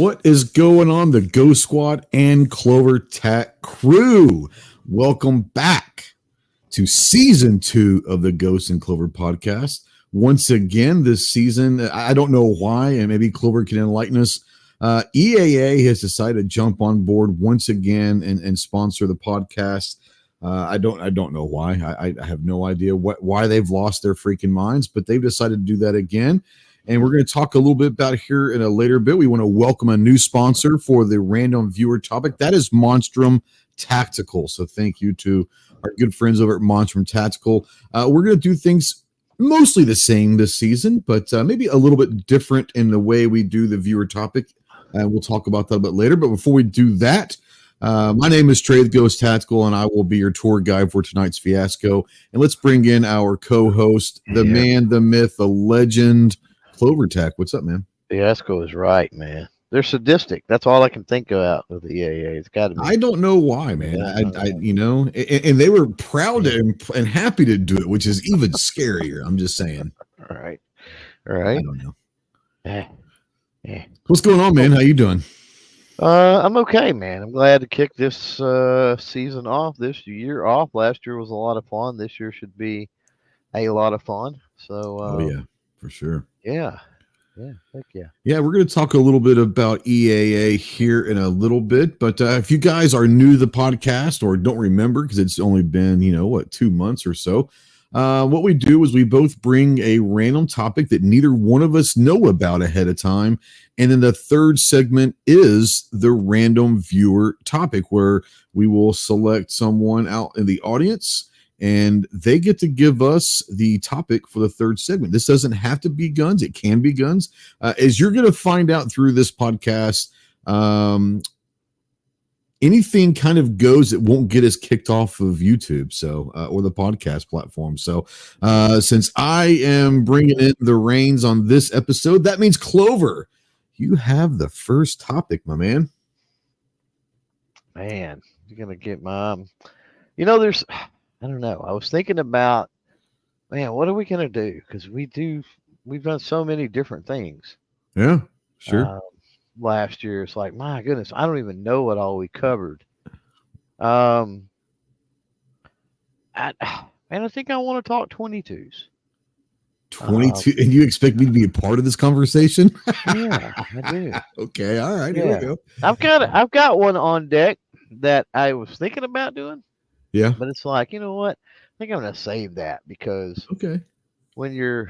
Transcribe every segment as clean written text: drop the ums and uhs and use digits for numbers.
What is going on, the Ghost Squad and CloverTac crew? Welcome back to season 2 of the Ghost and Clover podcast. Once again, this season, I don't know why, and maybe Clover can enlighten us. EAA has decided to jump on board once again and sponsor the podcast. I don't know why. I have no idea why they've lost their freaking minds, but they've decided to do that again. And we're going to talk a little bit about it here in a later bit. We want to welcome a new sponsor for the random viewer topic. That is Monstrum Tactical. So thank you to our good friends over at Monstrum Tactical. We're going to do things mostly the same this season, but maybe a little bit different in the way we do the viewer topic. And we'll talk about that a bit later. But before we do that, my name is Trey the Ghost Tactical, and I will be your tour guide for tonight's fiasco. And let's bring in our co-host, the man, the myth, the legend, CloverTac. What's up, man? Fiasco is right, man. They're sadistic. That's all I can think about with the EAA. It's got to be. I don't know why, man. I you know, and they were proud and happy to do it, which is even scarier. I'm just saying. All right. I don't know. Yeah. What's going on, man? How you doing? I'm okay, man. I'm glad to kick this season off, this year off. Last year was a lot of fun. This year should be a lot of fun. So, oh yeah, for sure. Yeah, heck yeah. Yeah, we're going to talk a little bit about EAA here in a little bit. But if you guys are new to the podcast or don't remember, because it's only been 2 months or so, what we do is we both bring a random topic that neither one of us know about ahead of time. And then the third segment is the random viewer topic, where we will select someone out in the audience and they get to give us the topic for the third segment. This doesn't have to be guns. It can be guns. As you're going to find out through this podcast, anything kind of goes that won't get us kicked off of YouTube, or the podcast platform. So since I am bringing in the reins on this episode, that means Clover, you have the first topic, my man. Man, you're going to get my, there's, I don't know. I was thinking about, man, what are we going to do? Because we've done so many different things. Yeah, sure. Last year, it's like, my goodness, I don't even know what all we covered. I think I want to talk 22s. 22, and you expect me to be a part of this conversation? Yeah, I do. Okay, all right, here we go. I've got one on deck that I was thinking about doing. Yeah, but it's like, you know what? I think I'm gonna save that because when you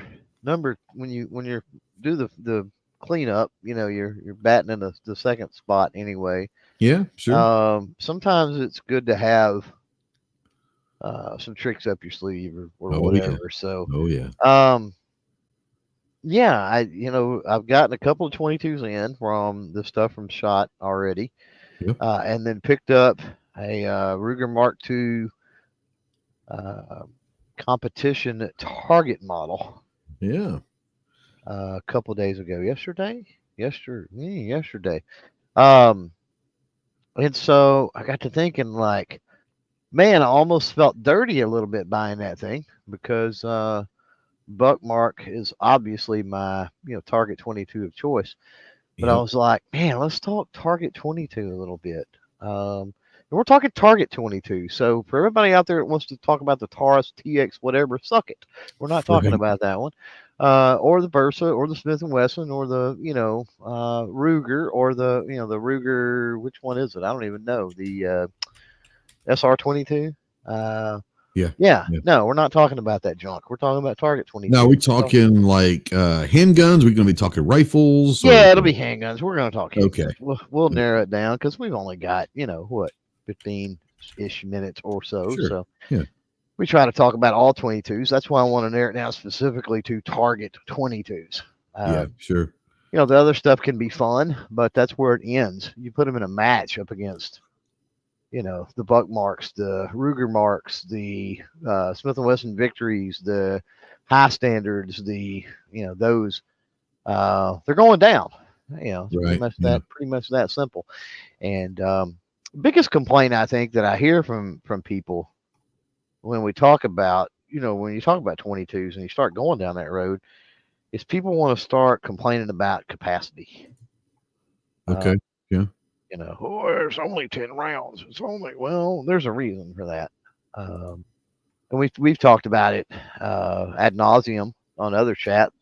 do the cleanup, you're batting in the second spot anyway. Yeah, sure. Sometimes it's good to have some tricks up your sleeve or whatever. Yeah. So I've gotten a couple of 22s in from the stuff from SHOT already. Yep. And then picked up a Ruger Mark II competition target model. Yeah. A couple of days ago. Yesterday. And so I got to thinking, like, man, I almost felt dirty a little bit buying that thing because Buckmark is obviously my target 22 of choice. But I was like, man, let's talk target 22 a little bit. And we're talking target 22. So for everybody out there that wants to talk about the Taurus, TX, whatever, suck it. We're not talking about that one. Or the Versa, or the Smith & Wesson, or the, Ruger, or the Ruger, which one is it? I don't even know. The SR22? No, we're not talking about that junk. We're talking about target 22. No, we're talking like handguns. We're going to be talking rifles. Yeah, it'll be handguns. We're going to talk handguns. Okay. We'll narrow it down because we've only got, 15-ish minutes or so. Sure. So yeah. We try to talk about all 22s. That's why I want to narrow it down specifically to target 22s. Yeah, sure. The other stuff can be fun, but that's where it ends. You put them in a match up against, the Buck Marks, the Ruger Marks, the Smith & Wesson Victories, the High Standards, the, those, they're going down. It's pretty much that simple. And biggest complaint I think that I hear from people when we talk about, when you talk about 22s and you start going down that road, is people want to start complaining about capacity. Okay. Yeah. Oh, there's only 10 rounds. Well, there's a reason for that. And we've talked about it ad nauseum on other chats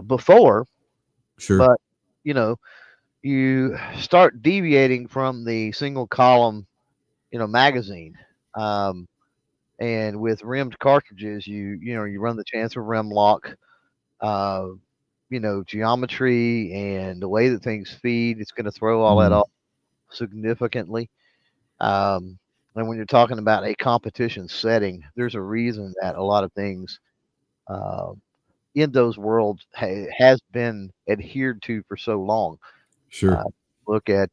before, Sure. but you start deviating from the single column, magazine. And with rimmed cartridges, you run the chance of rim lock. Uh, geometry and the way that things feed, it's going to throw all that off significantly. And when you're talking about a competition setting, there's a reason that a lot of things in those worlds has been adhered to for so long. Sure. Look at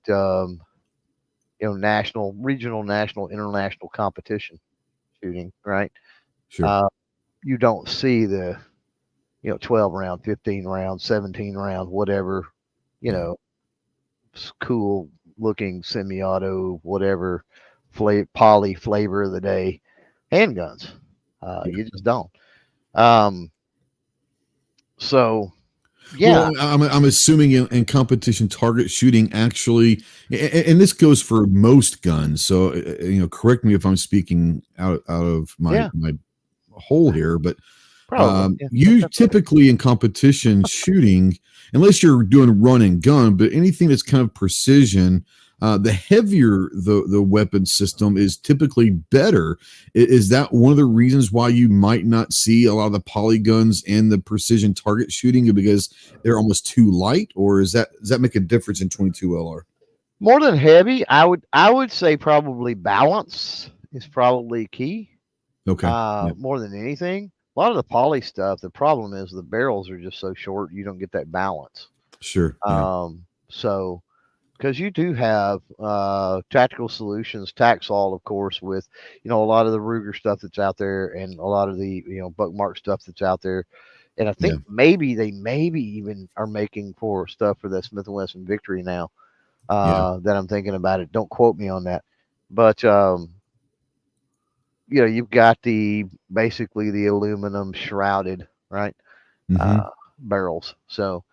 national, regional, national, international competition shooting, right? Sure. You don't see the 12 round, 15 round, 17 round, whatever, cool looking semi-auto, whatever poly flavor of the day handguns. You just don't. So yeah. Well, I'm assuming in competition target shooting actually, and this goes for most guns. So correct me if I'm speaking out of my hole here, but you typically in competition shooting, unless you're doing run and gun, but anything that's kind of precision, the heavier the weapon system is typically better. Is that one of the reasons why you might not see a lot of the polyguns and the precision target shooting because they're almost too light, or does that make a difference in 22 LR? More than heavy, I would say probably balance is probably key. Okay. More than anything. A lot of the poly stuff, the problem is the barrels are just so short, you don't get that balance. Sure. So, because you do have Tactical Solutions, Taxol, of course, with a lot of the Ruger stuff that's out there, and a lot of the Buckmark stuff that's out there, and I think maybe even are making for stuff for the Smith & Wesson Victory now. That I'm thinking about it. Don't quote me on that, but you've got basically the aluminum shrouded, right? Barrels. So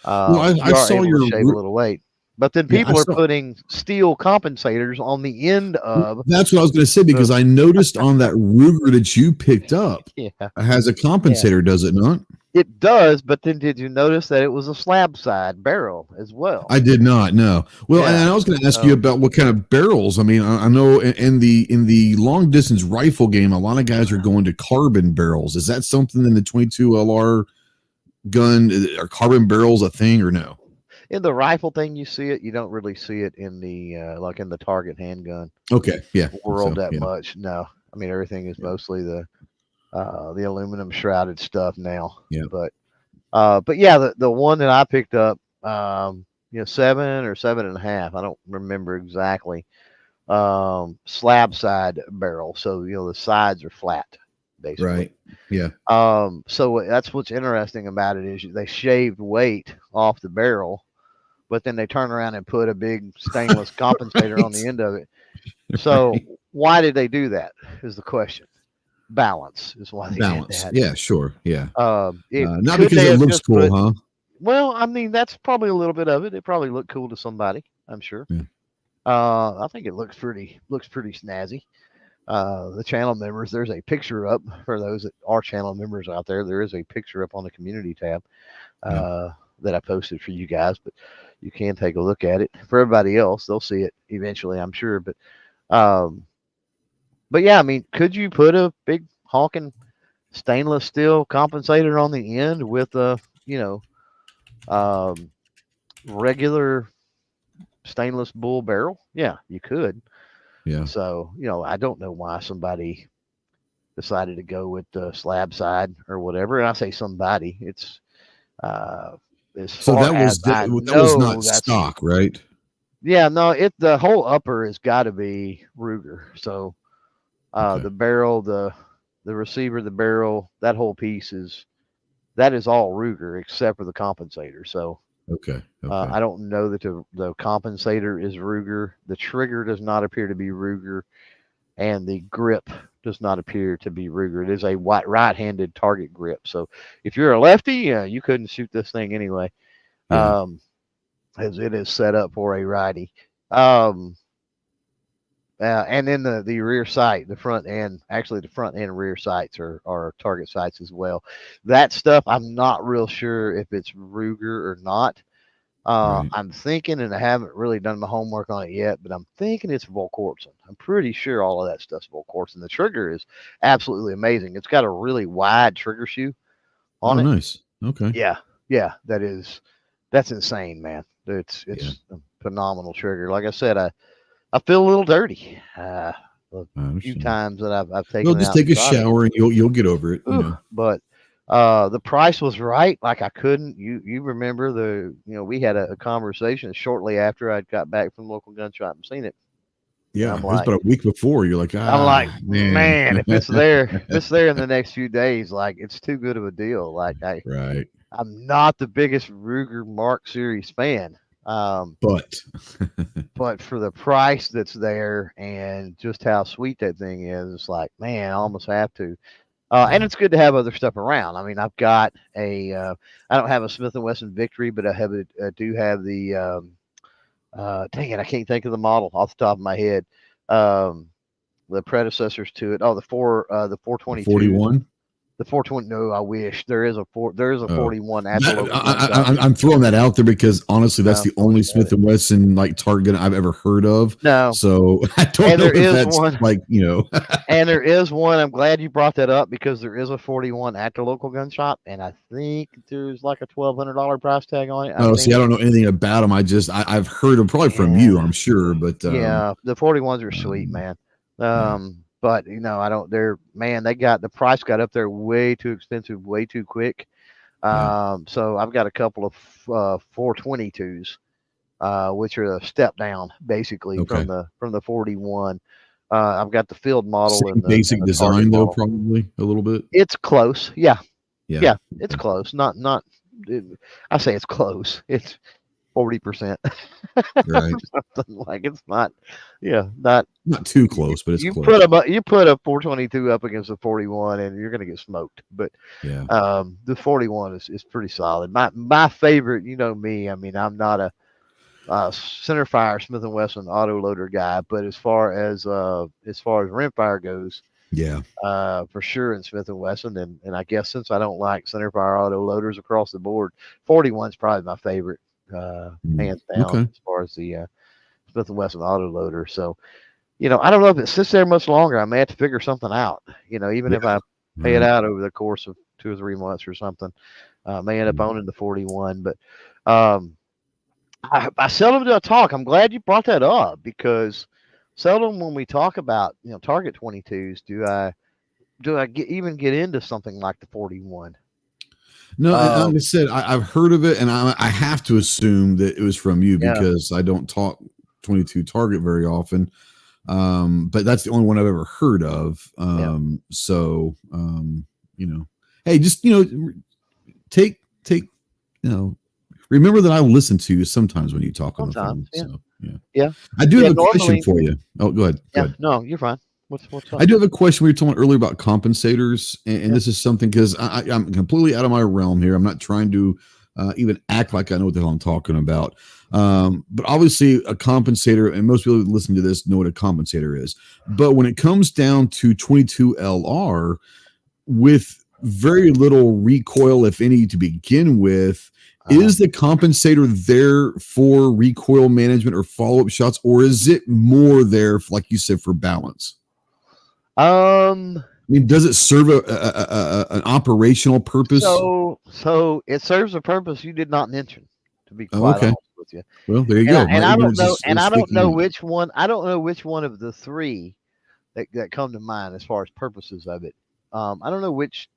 I saw your shave a little weight, but then people are putting steel compensators on the end of. That's what I was going to say, because I noticed on that Ruger that you picked up, it has a compensator, does it not? It does, but then did you notice that it was a slab side barrel as well? I did not know. Well, and I was going to ask you about what kind of barrels. I mean, I know in the long distance rifle game, a lot of guys are going to carbon barrels. Is that something in the 22 LR gun? Are carbon barrels a thing or no? In the rifle thing, you see it. You don't really see it in the like in the target handgun. Okay, world much. No, I mean everything is mostly the aluminum shrouded stuff now. But yeah, the one that I picked up, 7 or 7.5, I don't remember exactly. Slab side barrel, so the sides are flat, basically. Right. Yeah. So that's what's interesting about it is they shaved weight off the barrel, but then they turn around and put a big stainless compensator on the end of it. So why did they do that? Is the question. Balance is why they did that. Yeah, sure. Yeah. Not because it looks cool, huh? Well, I mean, that's probably a little bit of it. It probably looked cool to somebody, I'm sure. Yeah. I think it looks pretty snazzy. The channel members, there's a picture up for those that are channel members out there. There is a picture up on the community tab that I posted for you guys, but you can take a look at it. For everybody else, they'll see it eventually, I'm sure. But yeah, I mean, could you put a big honking stainless steel compensator on the end with a, regular stainless bull barrel? Yeah, you could. Yeah. So, I don't know why somebody decided to go with the slab side or whatever. And I say somebody, it's that was not stock, right? Yeah, no, the whole upper has got to be Ruger. So the barrel, the receiver, the barrel, that whole piece is all Ruger except for the compensator. So I don't know that the compensator is Ruger. The trigger does not appear to be Ruger, and the grip does not appear to be Ruger. It is a right-handed target grip. So if you're a lefty, you couldn't shoot this thing anyway. as it is set up for a righty. Um, and then the rear sight, the front and rear sights are target sights as well. That stuff, I'm not real sure if it's Ruger or not. Right. I'm thinking, and I haven't really done my homework on it yet, but I'm thinking it's Volquartsen. I'm pretty sure all of that stuff's Volquartsen. The trigger is absolutely amazing. It's got a really wide trigger shoe on Oh, it. nice. Okay. Yeah, yeah, that's insane, man. It's a phenomenal trigger. Like I said, I feel a little dirty. A I few understand. times that I've taken Well, it just out take a and shot it. shower and you'll get over it. You know. But the price was right. Like I couldn't. You remember we had a conversation shortly after I'd got back from the local gun shop and seen it. And Yeah, it was about a week before. You're like, I'm like, man. man, if it's there in the next few days, like it's too good of a deal. Like Right. I'm not the biggest Ruger Mark Series fan. But for the price that's there and just how sweet that thing is, it's like, man, I almost have to. And it's good to have other stuff around. I mean, I've got I don't have a Smith & Wesson Victory, but I do have the, dang it, I can't think of the model off the top of my head. The predecessors to it. Oh, the 422. 41. The 420. No, I wish there is a 41 at the local gun shop. I'm throwing that out there because honestly, that's the only okay. Smith & Wesson like target gun I've ever heard of. No. So I don't know if that's one, like, and there is one. I'm glad you brought that up because there is a 41 at the local gun shop, and I think there's like a $1,200 price tag on it. I don't know anything about them. I've heard them probably from you, I'm sure, but yeah, the 41s are sweet, man. But I don't. They got the price got up there way too expensive, way too quick. So I've got a couple of 422s, which are a step down basically from the 41. I've got the field model and the basic design though, probably a little bit. It's close, yeah, it's close. Not. I say it's close. It's 40%. Right. Something like it's not. Yeah, not too close, but it's you close. You put a 422 up against a 41, and you're gonna get smoked. But the 41 is pretty solid. My favorite, me. I mean, I'm not a centerfire Smith & Wesson autoloader guy, but as far as rimfire goes, for sure in Smith & Wesson, and I guess since I don't like centerfire autoloaders across the board, 41's probably my favorite, hands down, as far as the Smith & Wesson autoloader. So, I don't know if it sits there much longer. I may have to figure something out. Even if I pay it out over the course of 2 or 3 months or something, may end up owning the 41. But I seldom do I talk. I'm glad you brought that up because seldom when we talk about target 22s do I even get into something like the 41. No, like I said, I've heard of it, and I have to assume that it was from you because I don't talk 22 target very often. But that's the only one I've ever heard of. So hey, just take remember that I listen to you sometimes when you talk on the phone. So I do have a question for you. Oh, go ahead. Go ahead. No, you're fine. What's up? I do have a question. We were talking earlier about compensators, and this is something because I'm completely out of my realm here. I'm not trying to even act like I know what the hell I'm talking about. But obviously, a compensator, and most people who listen to this know what a compensator is. But when it comes down to 22 LR, with very little recoil, if any, to begin with, is the compensator there for recoil management or follow-up shots, or is it more there, like you said, for balance? I mean, does it serve an operational purpose? So it serves a purpose you did not mention, to be quite honest with you. Well, there you go. And I don't know. And I don't know which one. I don't know which one of the three that come to mind as far as purposes of it. I don't know which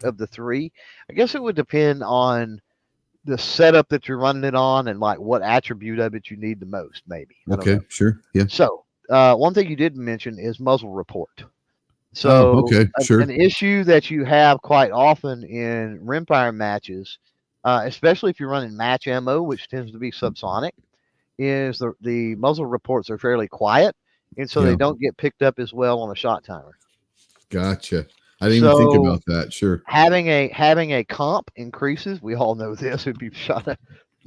of the three. I guess it would depend on the setup that you're running it on and like what attribute of it you need the most. Maybe. Okay. Sure. Yeah. So one thing you did mention is muzzle report. So an issue that you have quite often in rimfire matches, especially if you're running match ammo, which tends to be subsonic, is the muzzle reports are fairly quiet, and so they don't get picked up as well on a shot timer. Gotcha. I didn't even think about that. Sure. Having a comp increases. We all know this. If you've shot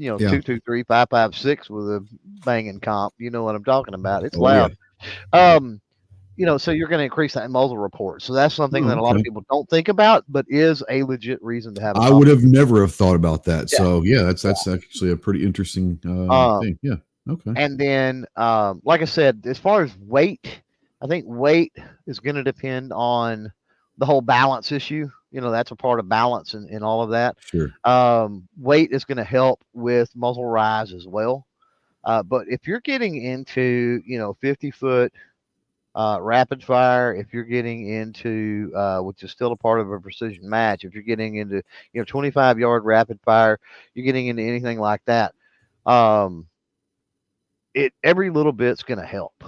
Yeah. 223, 556 with a banging comp. You know what I'm talking about. It's Oh yeah. loud. So you're going to increase that muzzle report. So that's something Oh, that a lot of okay. people don't think about, but is a legit reason to have a I comp. would have never have thought about that. Yeah. So yeah, that's actually a pretty interesting Um, thing. Yeah. Okay. and then, like I said, as far as weight, I think weight is going to depend on the whole balance issue. That's a part of balance and all of that. Sure. Weight is going to help with muzzle rise as well. But if you're getting into, 50-foot rapid fire, if you're getting into, which is still a part of a precision match, if you're getting into, 25-yard rapid fire, you're getting into anything like that. Every little bit's going to help.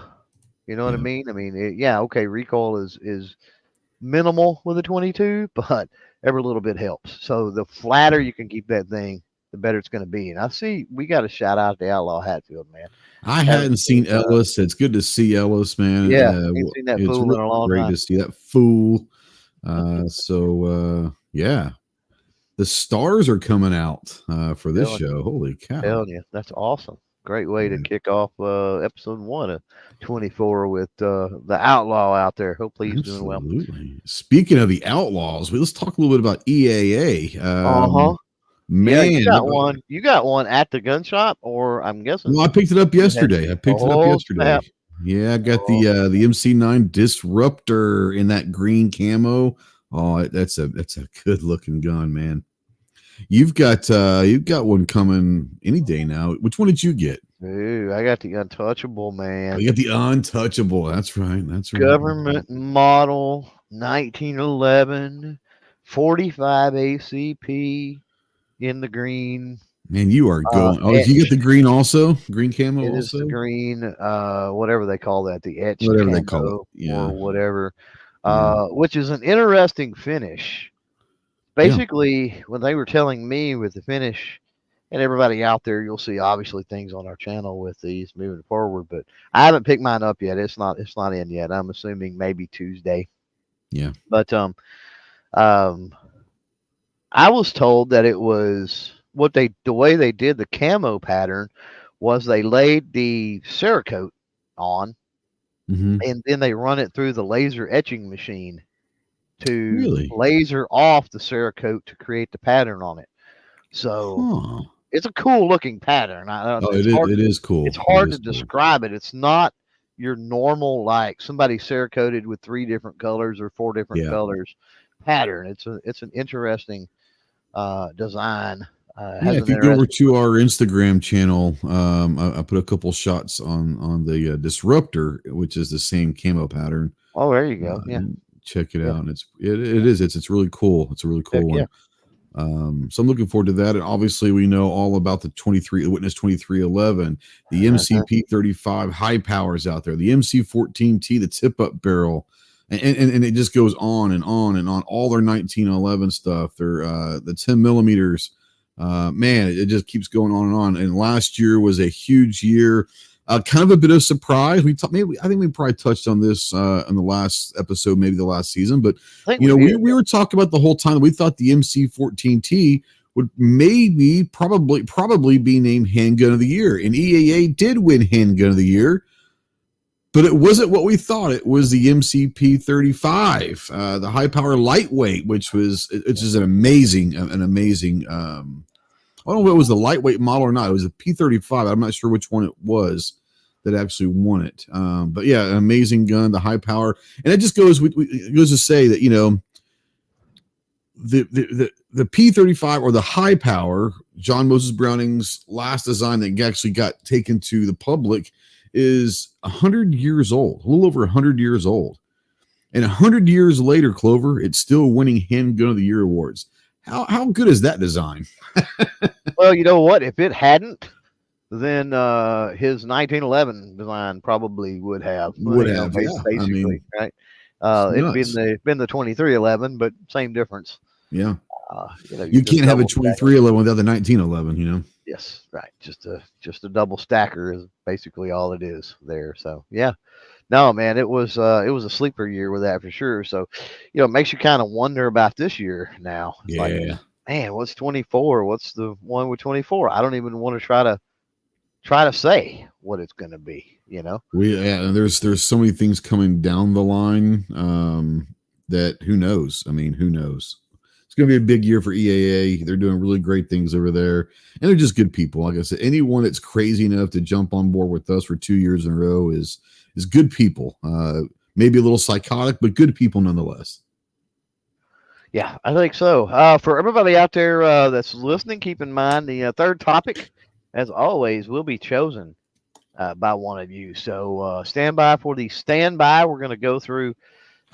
You know what I Yeah. mean? I mean, okay, recoil is minimal with a 22, but every little bit helps. So the flatter you can keep that thing, the better it's going to be. And I see we got to shout out to Outlaw Hatfield, man. I Haven't hadn't seen seen, Ellis. It's good to see Ellis, man. yeah, ain't seen that It's fool really in a long great time. to see that fool. Yeah, the stars are coming out for this Telling show. Holy cow! Telling you, that's awesome. Great way to kick off episode 1 of 24 with the Outlaw out there. Hopefully he's doing well. Absolutely. Speaking of the Outlaws, let's talk a little bit about EAA. Yeah, Man, you got one at the gun shop, or I'm guessing. well, I picked it up yesterday. Snap. Yeah, I got the MC9 Disruptor in that green camo. Oh, that's a good looking gun, man. You've got one coming any day now. Which one did you get? Ooh, I got the Untouchable, man. Oh, you got the Untouchable. That's right. Government model 1911 45 ACP in the green. Man, you are going. You get the green also? Green camo It also? is the green, whatever they call that, the etched Whatever camo they call it. Yeah. or whatever, Yeah. which is an interesting finish. Basically, when they were telling me with the finish, and everybody out there, you'll see obviously things on our channel with these moving forward, but I haven't picked mine up yet. It's not in yet. I'm assuming maybe Tuesday. Yeah. But I was told that it was the way they did the camo pattern was they laid the Cerakote on, and then they run it through the laser etching machine to laser off the Cerakote to create the pattern on it. So it's a cool looking pattern. It is cool. It's hard to describe it. It's not your normal, like somebody Cerakoted with 3 different colors or 4 different colors pattern. It's an interesting design. If you go over to our Instagram channel, I put a couple shots on the Disruptor, which is the same camo pattern. Oh, there you go. Yeah, check it out. And it's really cool. It's a really cool one. So I'm looking forward to that. And obviously, we know all about the Witness 2311, the MCP 35 high powers out there, the MC14T, the tip up barrel. And it just goes on and on and on. All their 1911 stuff, their the 10 millimeters. Man, it just keeps going on and on. And last year was a huge year. Kind of a bit of surprise. I think we probably touched on this in the last episode, maybe the last season. But we were talking about the whole time. We thought the MC14T would probably be named Handgun of the Year, and EAA did win Handgun of the Year. But it wasn't what we thought. It was the MCP 35, the high power lightweight, which is an amazing. I don't know if it was the lightweight model or not. It was a P35. I'm not sure which one it was that actually won it. But yeah, an amazing gun, the high power, and it just goes to say that the P35 or the high power, John Moses Browning's last design that actually got taken to the public, is 100 years old, a little over 100 years old. And 100 years later, Clover, it's still winning Handgun of the Year awards. How good is that design? Well, you know what? If it hadn't, then his 1911 design probably would have. Basically, right? It'd been the 2311, but same difference. Yeah. You can't have a 2311 without the 1911, Yes, right. Just a double stacker is basically all it is there. So yeah, no, man, it was a sleeper year with that for sure. So, it makes you kind of wonder about this year now. Yeah. man, what's 24? What's the one with 24? I don't even want to try to say what it's going to be. There's so many things coming down the line that who knows? I mean, who knows? It's going to be a big year for EAA. They're doing really great things over there, and they're just good people. Like I said, anyone that's crazy enough to jump on board with us for 2 years in a row is good people. Maybe a little psychotic, but good people nonetheless. Yeah, I think so. For everybody out there that's listening, keep in mind the third topic, as always, will be chosen by one of you. So stand by for the standby. We're going to go through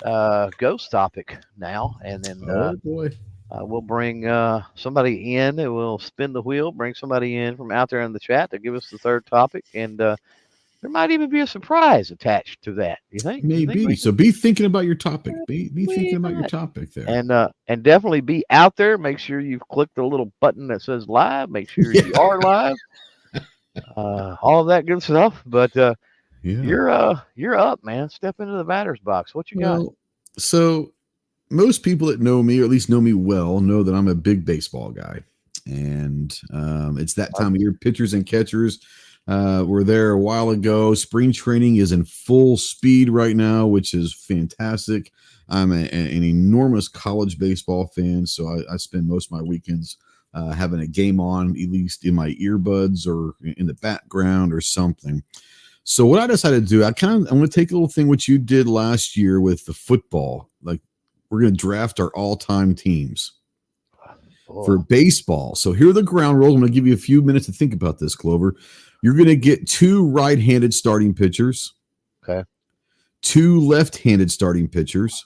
Ghost topic now, and then Oh boy. we'll bring somebody in. We'll spin the wheel, bring somebody in from out there in the chat to give us the third topic, and there might even be a surprise attached to that. You think? Maybe. So be thinking about your topic. Be thinking about your topic there. And definitely be out there. Make sure you've clicked the little button that says live. Make sure you are live. All of that good stuff. But you're up, man. Step into the batter's box. What you got? So most people that know me, or at least know me well, know that I'm a big baseball guy. And it's that time of year. Pitchers and catchers were there a while ago. Spring training is in full speed right now, which is fantastic. I'm an enormous college baseball fan, so I spend most of my weekends having a game on, at least in my earbuds or in the background or something. So what I decided to do, I'm going to take a little thing which you did last year with the football. Like, we're going to draft our all-time teams for baseball. So here are the ground rules. I'm going to give you a few minutes to think about this, Clover. You're going to get 2 right-handed starting pitchers. Okay. 2 left-handed starting pitchers.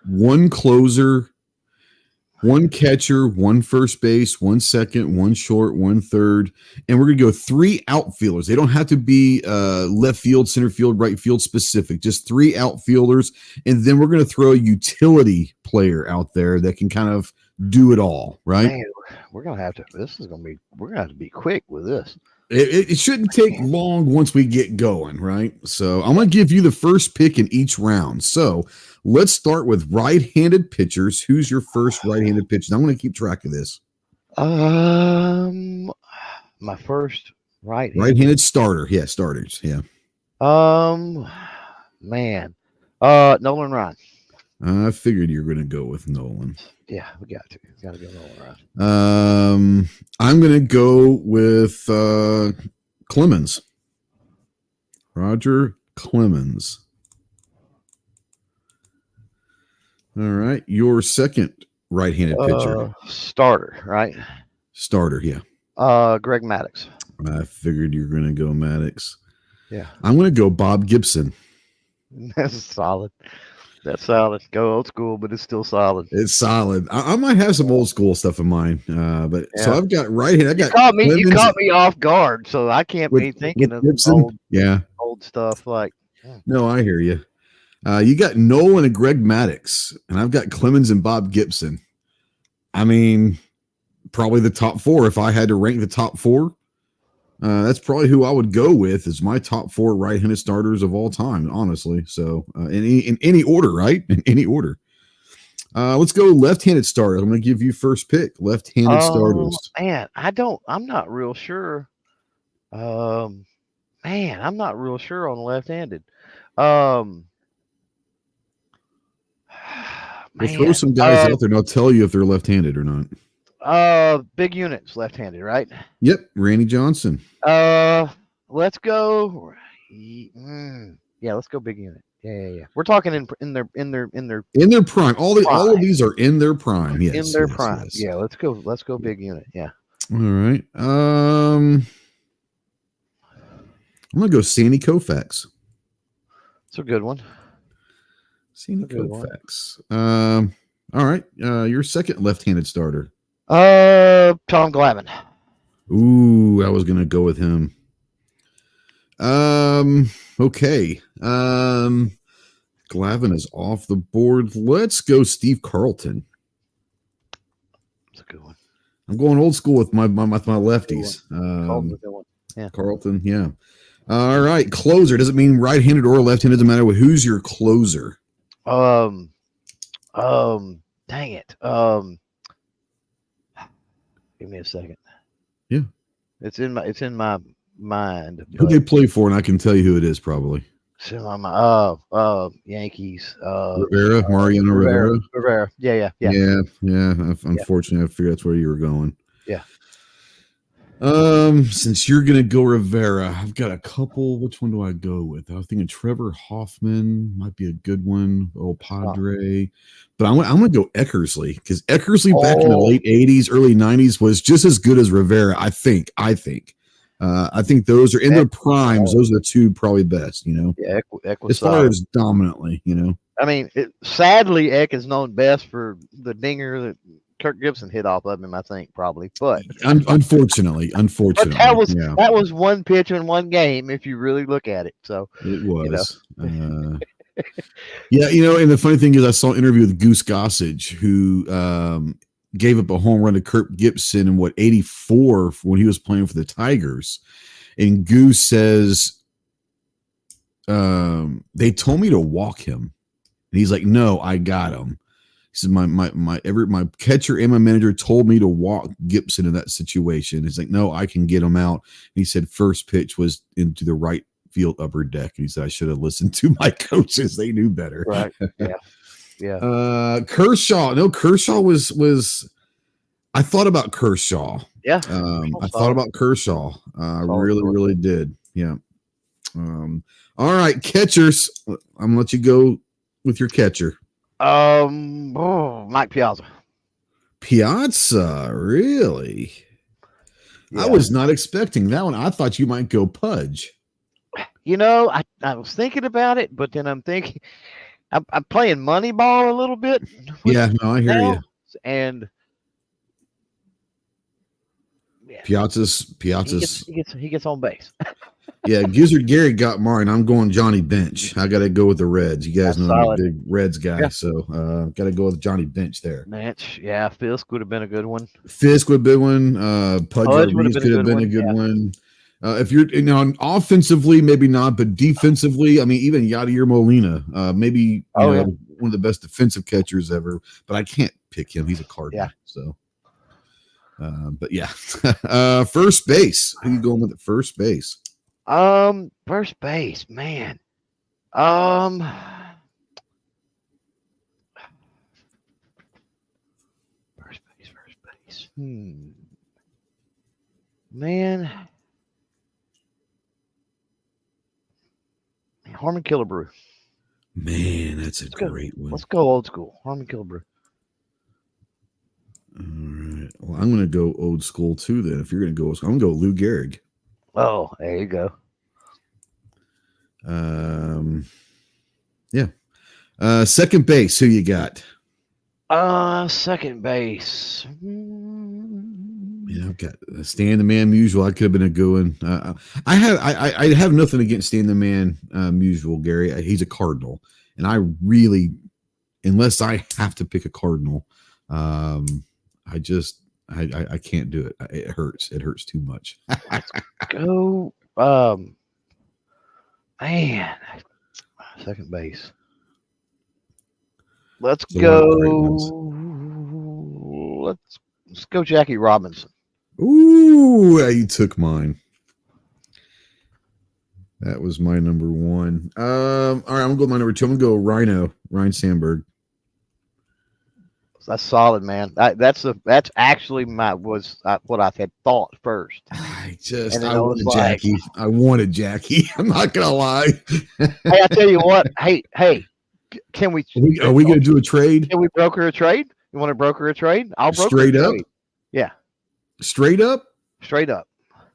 1 closer, 1 catcher, 1 first base, 1 second, 1 short, 1 third. And we're going to go 3 outfielders. They don't have to be left field, center field, right field specific. Just 3 outfielders. And then we're going to throw a utility player out there that can kind of do it all, right? Man, we're going to have to be quick with this. It shouldn't take long once we get going, right? So I'm going to give you the first pick in each round. So let's start with right-handed pitchers. Who's your first right-handed pitcher? I'm going to keep track of this. My first right-handed starter. Yeah, starters. Yeah. Man. Nolan Ryan. I figured you were going to go with Nolan. Yeah, we got to. Got to go Nolan Ryan. I'm going to go with Clemens. Roger Clemens. All right. Your second right-handed pitcher. Starter, right? Starter, yeah. Greg Maddux. I figured you were going to go Maddux. Yeah. I'm going to go Bob Gibson. That's solid. That's solid. Go old school, but it's still solid. It's solid. I might have some old school stuff in mind, but yeah. So I've got right here. You caught me off guard, so I can't be thinking of old stuff. Like, no, I hear you. You got Nolan and Greg Maddux, and I've got Clemens and Bob Gibson. I mean, probably the top 4. If I had to rank the top 4, that's probably who I would go with as my top 4 right-handed starters of all time, honestly. So in any order, right? In any order. Let's go left-handed starters. I'm going to give you first pick. Left-handed starters. Man, I'm not real sure. I'm not real sure on left-handed. We'll throw some guys out there and I'll tell you if they're left-handed or not. Big units left-handed, right? Yep, Randy Johnson. Let's go. Yeah, let's go big unit. Yeah. We're talking in their prime. All of these are in their prime. Yes, in their prime. Yes. Yeah, let's go big unit. Yeah. All right. I'm gonna go Sandy Koufax. It's a good one. Sandy Koufax. All right. Your second left-handed starter. Tom Glavine. Ooh, I was gonna go with him. Okay. Glavine is off the board. Let's go Steve Carlton. That's a good one. I'm going old school with my lefties. Carlton, yeah. All right, closer. Doesn't mean right-handed or left-handed. Doesn't matter. Who's your closer? Dang it. Give me a second. Yeah. It's in my mind. Who they play for, and I can tell you who it is probably. It's in my mind. Yankees. Rivera, Mariano Rivera. Rivera. Yeah. Yeah. Unfortunately, I figured that's where you were going. Yeah. Since you're gonna go Rivera, I've got a couple. Which one do I go with? I was thinking Trevor Hoffman might be a good one. Old Padre, but I'm gonna go Eckersley because Eckersley back in the late '80s, early '90s was just as good as Rivera. I think those are in their primes. Those are the two probably best. Yeah, Eck was as far as dominantly. I mean, sadly, Eck is known best for the dinger that Kirk Gibson hit off of him, I think, probably. But unfortunately, but that was one pitch in one game, if you really look at it. So it was. Yeah, and the funny thing is, I saw an interview with Goose Gossage, who gave up a home run to Kirk Gibson in 84 when he was playing for the Tigers, and Goose says, they told me to walk him, and he's like, no, I got him. He said, my catcher and my manager told me to walk Gibson in that situation. He's like, no, I can get him out. And he said first pitch was into the right field upper deck. And he said, I should have listened to my coaches. They knew better. Right. Yeah. Kershaw. No, Kershaw was I thought about Kershaw. Yeah. I thought about Kershaw. I really did. Yeah. All right, catchers. I'm gonna let you go with your catcher. Mike Piazza. Piazza, really? Yeah. I was not expecting that one. I thought you might go Pudge. I was thinking about it, but then I'm thinking I'm playing Moneyball a little bit. Yeah, no, I hear you. And Piazza's he gets on base. Yeah, Gizzard Gary got mine. I'm going Johnny Bench. I got to go with the Reds. You guys know I'm a big Reds guy, so got to go with Johnny Bench there. Bench, yeah. Fisk would have been a good one. Fisk would have been one. Pudge Rodriguez could have been a good one. If you're offensively, maybe not, but defensively, I mean, even Yadier Molina, maybe one of the best defensive catchers ever. But I can't pick him. He's a Cardinal. Yeah. So, but yeah, first base. Who you going with at first base? First base, man. First base. Man. Harmon Killebrew. Man, that's a great one. Let's go old school. Harmon Killebrew. All right. Well, I'm going to go old school too. Then, if you're going to go, I'm going to go Lou Gehrig. Oh, there you go. Yeah. Second base. Who you got? Second base. Yeah, I've got Stan the Man Musial. I could have been a good one. I have nothing against Stan the Man Musial, Gary. He's a Cardinal, and I really, unless I have to pick a Cardinal, I can't do it. It hurts. It hurts too much. Go, man. Second base. Let's go Jackie Robinson. Ooh, you took mine. That was my number one. All right, I'm gonna go with my number two. I'm gonna go Ryan Sandberg. That's solid, man. That's actually what I had thought first. I wanted Jackie. I wanted Jackie. I'm not gonna lie. Hey, I tell you what. Hey, can we? Are we gonna do a trade? Can we broker a trade? You want to broker a trade? I'll broker straight up. Trade. Yeah. Straight up. Straight up.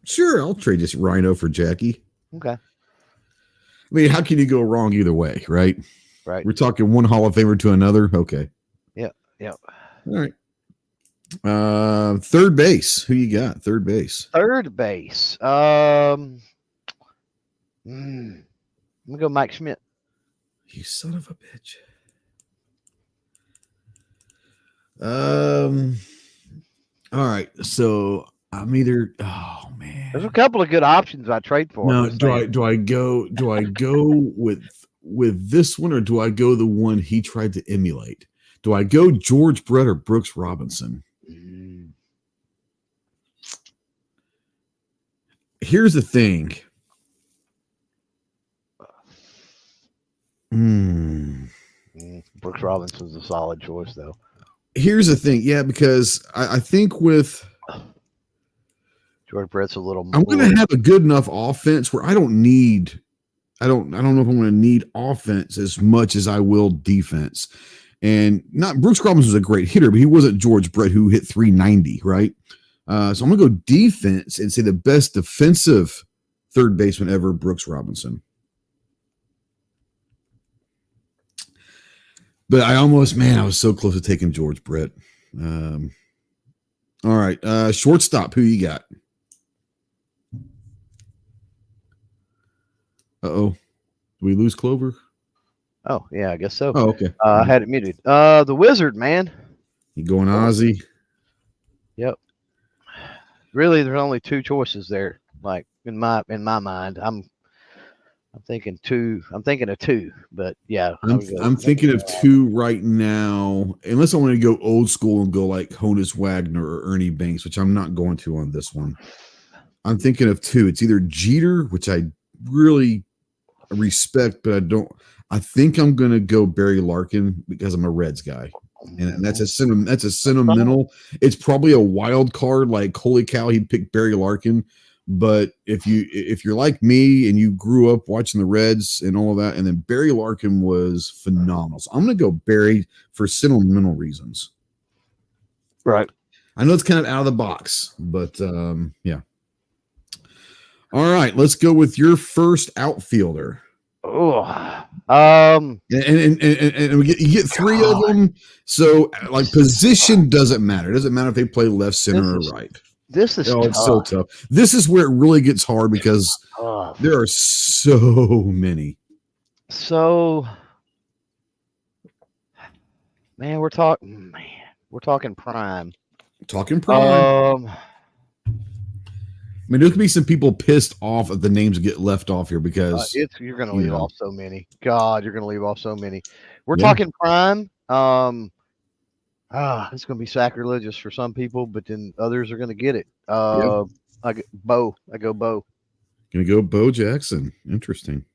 Sure, I'll trade this Rhino for Jackie. Okay. I mean, how can you go wrong either way, right? Right. We're talking one Hall of Famer to another. Okay. Yeah. All right. Third base. Who you got? Third base. I'm gonna go Mike Schmidt. You son of a bitch. All right. So I'm either. Oh man. There's a couple of good options I trade for. No. Do I go with this one, or do I go the one he tried to emulate? Do I go George Brett or Brooks Robinson? Here's the thing. Brooks Robinson's a solid choice, though. Here's the thing. Yeah, because I think with George Brett's a little more. I'm going to have a good enough offense where I don't know if I'm going to need offense as much as I will defense. And not Brooks Robinson's a great hitter, but he wasn't George Brett who hit 390, right? So I'm going to go defense and say the best defensive third baseman ever, Brooks Robinson. But I was so close to taking George Brett. All right. Shortstop, who you got? Uh-oh. Did we lose Clover? Oh, yeah, I guess so. Oh, okay. I had it muted. The Wizard, man. You going Ozzy? Yep. Really, there's only two choices there. Like in my mind, I'm thinking two. I'm thinking of two, but yeah. I'm thinking of two right now, unless I want to go old school and go like Honus Wagner or Ernie Banks, which I'm not going to on this one. I'm thinking of two. It's either Jeter, which I really respect, but I don't. I think I'm going to go Barry Larkin because I'm a Reds guy. And that's a sentimental. It's probably a wild card. Like, holy cow, he'd pick Barry Larkin. But if you're like me and you grew up watching the Reds and all of that, and then Barry Larkin was phenomenal. So I'm going to go Barry for sentimental reasons. Right. I know it's kind of out of the box, but yeah. All right, let's go with your first outfielder. Oh, and you get three of them. So like position doesn't matter. It doesn't matter if they play left, center, or right. This is tough. It's so tough. This is where it really gets hard because there are so many. So, man, we're talking prime. Talking prime. I mean, there could be some people pissed off if the names get left off here because you're going to leave off so many. God, you're going to leave off so many. We're talking prime. It's going to be sacrilegious for some people, but then others are going to get it. I go Bo. Going to go Bo Jackson. Interesting.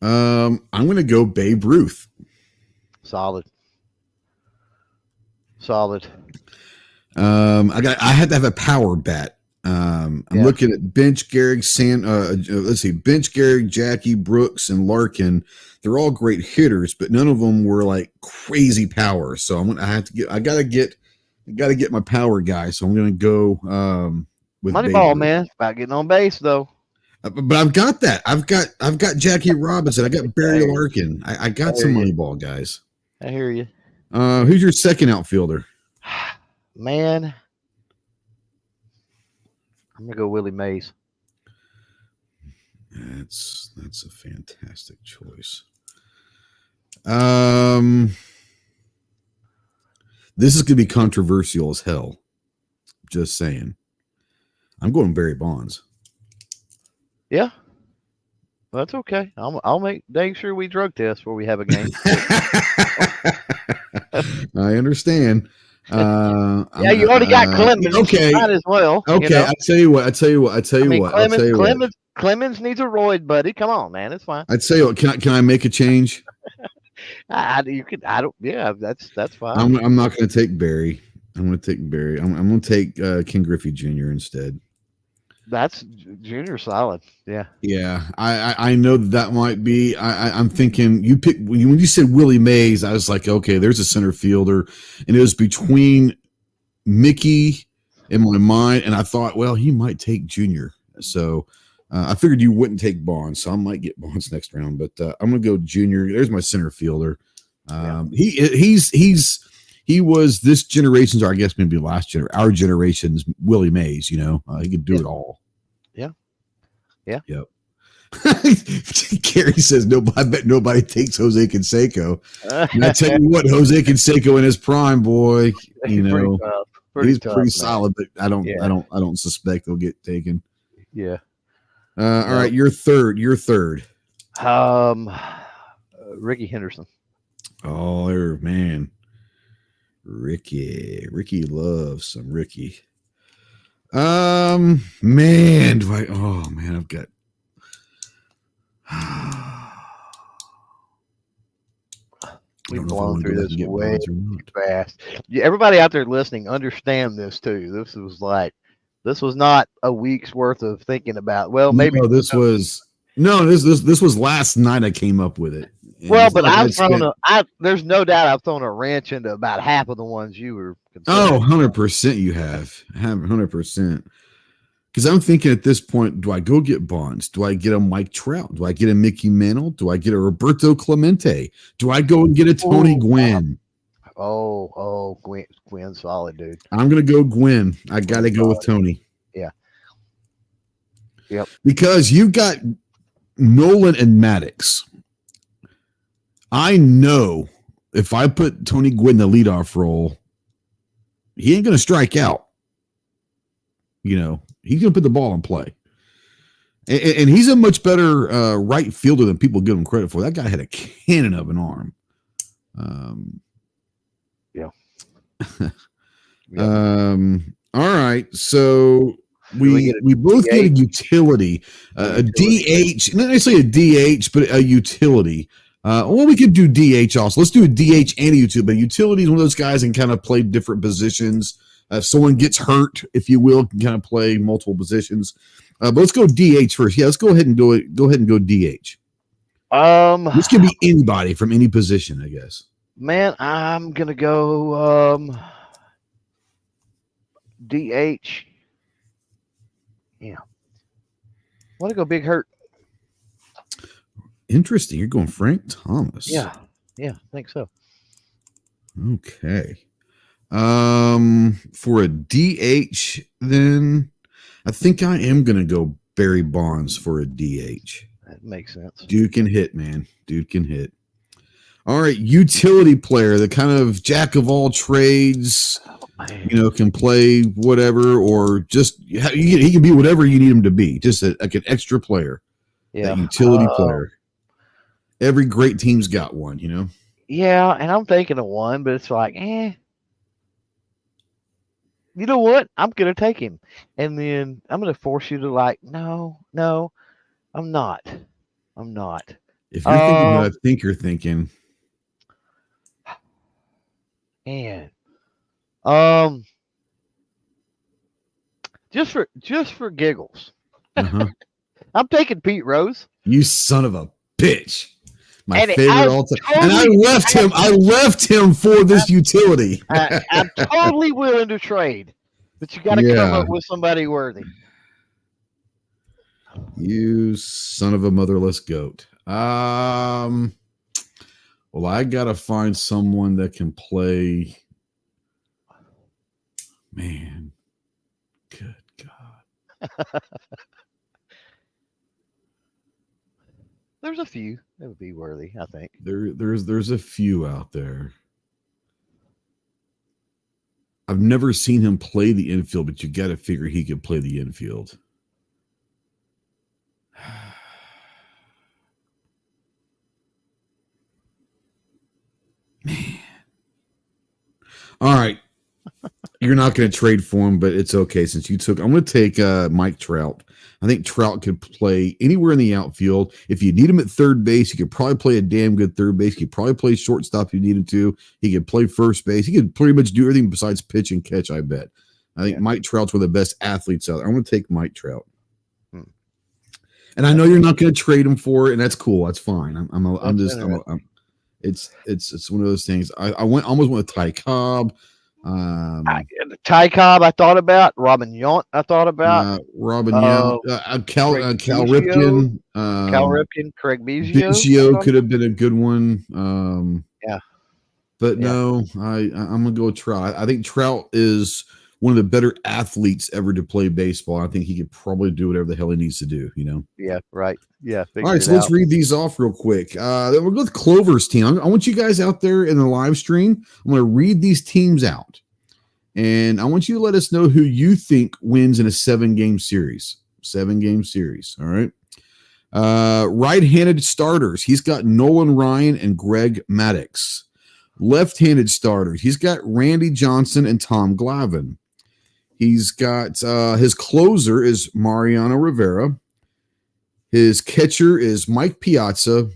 I'm going to go Babe Ruth. Solid. I had to have a power bat. I'm looking at Bench, Gehrig, Bench, Gehrig, Jackie, Brooks, and Larkin. They're all great hitters, but none of them were like crazy power. So I gotta get my power guy. So I'm gonna go with Moneyball, man. About getting on base though. But I've got that. I've got Jackie Robinson. I got Barry Larkin. I got some Moneyball guys. I hear you. Who's your second outfielder? Man, I'm gonna go Willie Mays. That's a fantastic choice. This is gonna be controversial as hell. Just saying. I'm going Barry Bonds. Yeah. Well, that's okay. I'll make sure we drug test before we have a game. I understand. Yeah, you already got Clemens. Okay, might as well. Okay, you know? I tell you what. Clemens needs a roid, buddy. Come on, man, it's fine. I tell you what. Can I make a change? You could. I don't. Yeah, that's fine. I'm not going to take Barry. I'm going to take Barry. I'm going to take Ken Griffey Jr. instead. That's Junior solid. Yeah. Yeah. I know that might be. I'm thinking you pick when you said Willie Mays. I was like, okay, there's a center fielder, and it was between Mickey in my mind, and I thought, well, he might take Junior. So I figured you wouldn't take Bonds, so I might get Bonds next round. But I'm gonna go Junior. There's my center fielder. He was this generation's, or I guess maybe our generation's Willie Mays. You know, he could do it all. Yeah. Yep. Gary says, I bet nobody takes Jose Canseco. And I tell you what, Jose Canseco in his prime, boy, you know, he's pretty solid, but I don't suspect he'll get taken. Yeah. All right, your third. Ricky Henderson. Oh, man. Ricky loves some Ricky. Man, I've got We've blown through this way too fast. Everybody out there listening, understand this too. This was not a week's worth of thinking about. Well, maybe this was last night. I came up with it. Well, but there's no doubt I've thrown a wrench into about half of the ones you were considering. 100% you have 100%. Because I'm thinking at this point, do I go get Bonds? Do I get a Mike Trout? Do I get a Mickey Mantle? Do I get a Roberto Clemente? Do I go and get a Tony Gwynn? Gwynn's solid, dude. I'm going to go Gwynn. I got to go with Tony. Yeah. Yep. Because you've got Nolan and Maddox. I know if I put Tony Gwynn in the leadoff role, he ain't going to strike out. He's going to put the ball in play. And he's a much better right fielder than people give him credit for. That guy had a cannon of an arm. Yeah. All right. So we both get a utility, a DH, not necessarily a DH, but a utility. We could do DH also. Let's do a DH and a utility. But utility is one of those guys and kind of play different positions. If someone gets hurt, if you will, can kind of play multiple positions. But let's go DH first. Yeah, let's go ahead and do it. Go ahead and go DH. This can be anybody from any position, I guess. Man, I'm gonna go DH. Yeah. Want to go Big Hurt? Interesting. You're going Frank Thomas. Yeah, I think so. Okay. For a DH, then I think I am gonna go Barry Bonds for a DH. That makes sense. Dude can hit, man. Dude can hit. All right, utility player, the kind of jack of all trades. Can play whatever, or just he can be whatever you need him to be. Just like an extra player. Yeah, utility player. Every great team's got one, Yeah, and I'm thinking of one, but it's like, you know what? I'm going to take him. And then I'm going to force you to no, I'm not. If you're thinking what I think you're thinking. Man. Just for giggles. Uh-huh. I'm taking Pete Rose. You son of a bitch. My favorite all time. And I left him for this utility. I'm totally willing to trade, but you got to come up with somebody worthy. You son of a motherless goat. Well, I got to find someone that can play. Man, good God. There's a few that would be worthy, I think. There's a few out there. I've never seen him play the infield, but you got to figure he could play the infield. Man. All right. You're not going to trade for him, but it's okay since you took. I'm going to take Mike Trout. I think Trout could play anywhere in the outfield. If you need him at third base, he could probably play a damn good third base. He could probably play shortstop if you needed to. He could play first base. He could pretty much do everything besides pitch and catch, I bet. I think Mike Trout's one of the best athletes out there. I'm going to take Mike Trout. And I know you're not going to trade him for it, and that's cool. That's fine. It's one of those things. I almost went with Ty Cobb. Ty Cobb, I thought about Robin Yount. I thought about Robin Yount, Cal Ripken, Craig Biggio. Biggio could have been a good one. But no, I'm gonna go with Trout. I think Trout is one of the better athletes ever to play baseball. I think he could probably do whatever the hell he needs to do. Yeah, right. Yeah. All right, so let's read these off real quick. Then we'll go with Clover's team. I want you guys out there in the live stream. I'm going to read these teams out, and I want you to let us know who you think wins in a 7-game series. 7-game series. All right. Right-handed starters. He's got Nolan Ryan and Greg Maddux. Left-handed starters. He's got Randy Johnson and Tom Glavine. He's got his closer is Mariano Rivera. His catcher is Mike Piazza.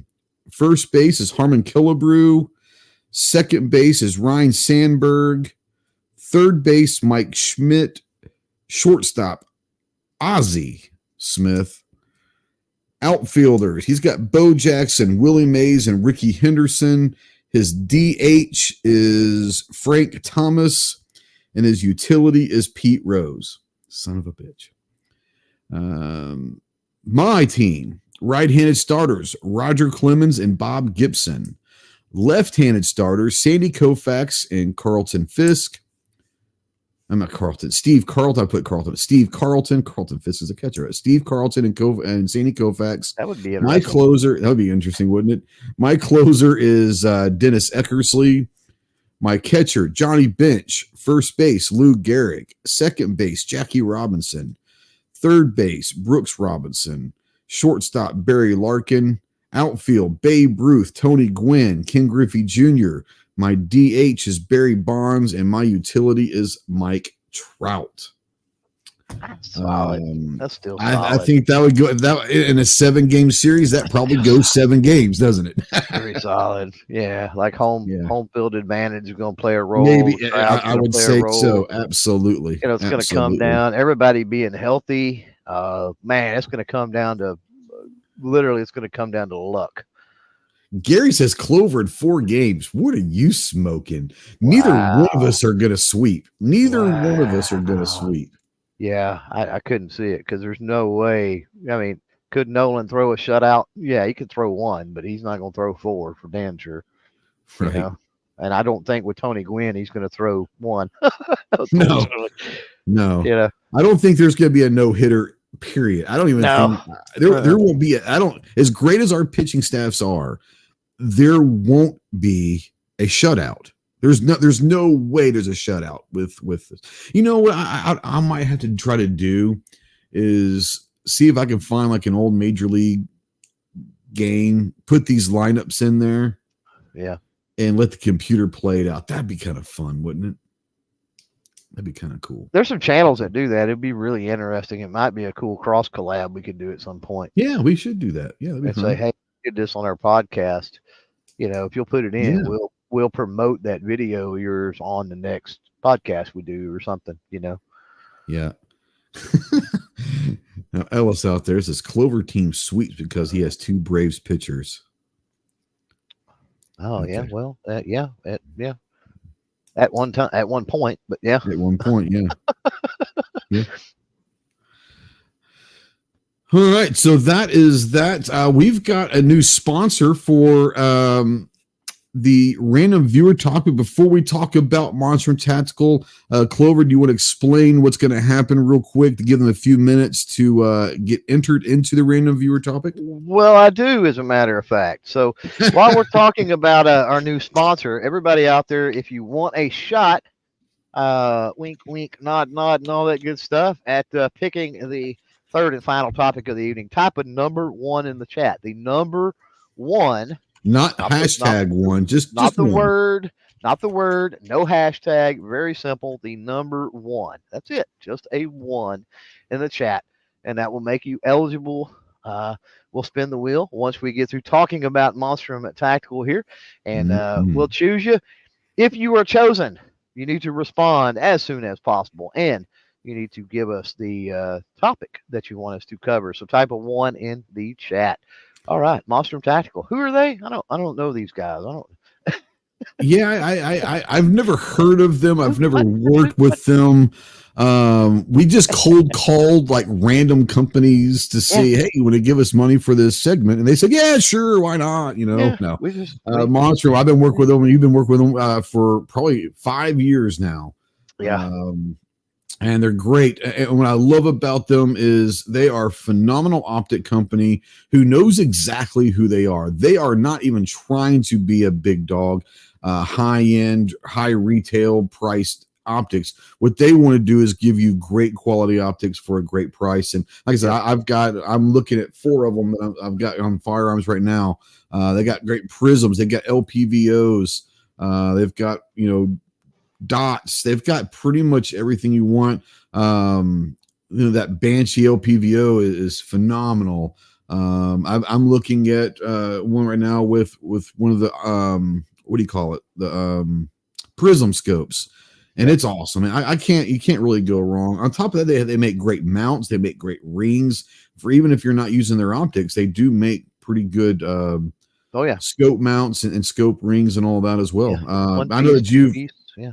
First base is Harmon Killebrew. Second base is Ryan Sandberg. Third base, Mike Schmidt. Shortstop, Ozzie Smith. Outfielders, he's got Bo Jackson, Willie Mays, and Ricky Henderson. His DH is Frank Thomas, and his utility is Pete Rose. Son of a bitch. My team, right-handed starters, Roger Clemens and Bob Gibson. Left-handed starters, Sandy Koufax and Carlton Fisk. I'm not Carlton. Steve Carlton. I put Carlton. Steve Carlton. Carlton Fisk is a catcher. Steve Carlton and Sandy Koufax. That would be my closer. That would be interesting, wouldn't it? My closer is Dennis Eckersley. My catcher, Johnny Bench. First base, Lou Gehrig. Second base, Jackie Robinson. Third base, Brooks Robinson. Shortstop, Barry Larkin. Outfield, Babe Ruth, Tony Gwynn, Ken Griffey Jr. My DH is Barry Bonds, and my utility is Mike Trout. That's solid. That's still solid. I think that would go that in a 7-game series. That probably goes 7 games, doesn't it? Very solid. Yeah, like home field advantage is going to play a role. Maybe I would say so. Absolutely. You know, it's going to come down. Everybody being healthy. Man, it's going to come down to literally. It's going to come down to luck. Gary says Clover in 4 games. What are you smoking? Neither one of us are going to sweep. Neither one of us are going to sweep. Yeah, I couldn't see it because there's no way. I mean, could Nolan throw a shutout? Yeah, he could throw 1, but he's not going to throw 4 for damn sure. Right. You know? And I don't think with Tony Gwynn, he's going to throw 1. No. You know? I don't think there's going to be a no-hitter, period. I don't even think there won't be. As great as our pitching staffs are, there won't be a shutout. There's no way there's a shutout with this. You know what I might have to try to do is see if I can find like an old major league game, put these lineups in there, and let the computer play it out. That'd be kind of fun, wouldn't it? That'd be kind of cool. There's some channels that do that. It'd be really interesting. It might be a cool cross collab we could do at some point. Yeah, we should do that. Yeah, and say, hey, we did this on our podcast. You know, if you'll put it in, we'll promote that video of yours on the next podcast we do or something, you know? Yeah. Now, Ellis out there says Clover team sweeps because he has 2 Braves pitchers. Oh, okay. Yeah. Well, At one point, but yeah. At one point, yeah. Yeah. All right, so that is that. We've got a new sponsor for the random viewer topic. Before we talk about Monstrum Tactical, Clover, do you want to explain what's going to happen real quick to give them a few minutes to get entered into the random viewer topic? Well, I do, as a matter of fact. So while we're talking about our new sponsor, everybody out there, if you want a shot, wink, wink, nod, nod, and all that good stuff at picking the third and final topic of the evening, type a number 1 in the chat. The number 1. Not hashtag 1, just the 1. word, not the word, no hashtag, very simple. The number 1. That's it. Just a 1 in the chat. And that will make you eligible. We'll spin the wheel once we get through talking about Monstrum Tactical here. And we'll choose you. If you are chosen, you need to respond as soon as possible. And you need to give us the topic that you want us to cover. So type a 1 in the chat. All right, Monstrum Tactical. Who are they? I don't know these guys. I've never heard of them. I've never worked with them. We just cold called like random companies to say, hey, you want to give us money for this segment? And they said, yeah, sure, why not? You know, no. Monstrum. I've been working with them, and you've been working with them for probably 5 years now. Yeah. And they're great. And what I love about them is they are a phenomenal optic company who knows exactly who they are. They are not even trying to be a big dog, high-end, high retail priced optics. What they want to do is give you great quality optics for a great price. And like I said, I'm looking at 4 of them that I've got on firearms right now. They got great prisms. They got LPVOs. They've got, dots. They've got pretty much everything you want. That Banshee LPVO is phenomenal. I'm looking at one right now with one of the what do you call it? The prism scopes, and it's awesome. You can't really go wrong. On top of that, they make great mounts. They make great rings for even if you're not using their optics. They do make pretty good scope mounts and scope rings and all that as well. I know that you've yeah.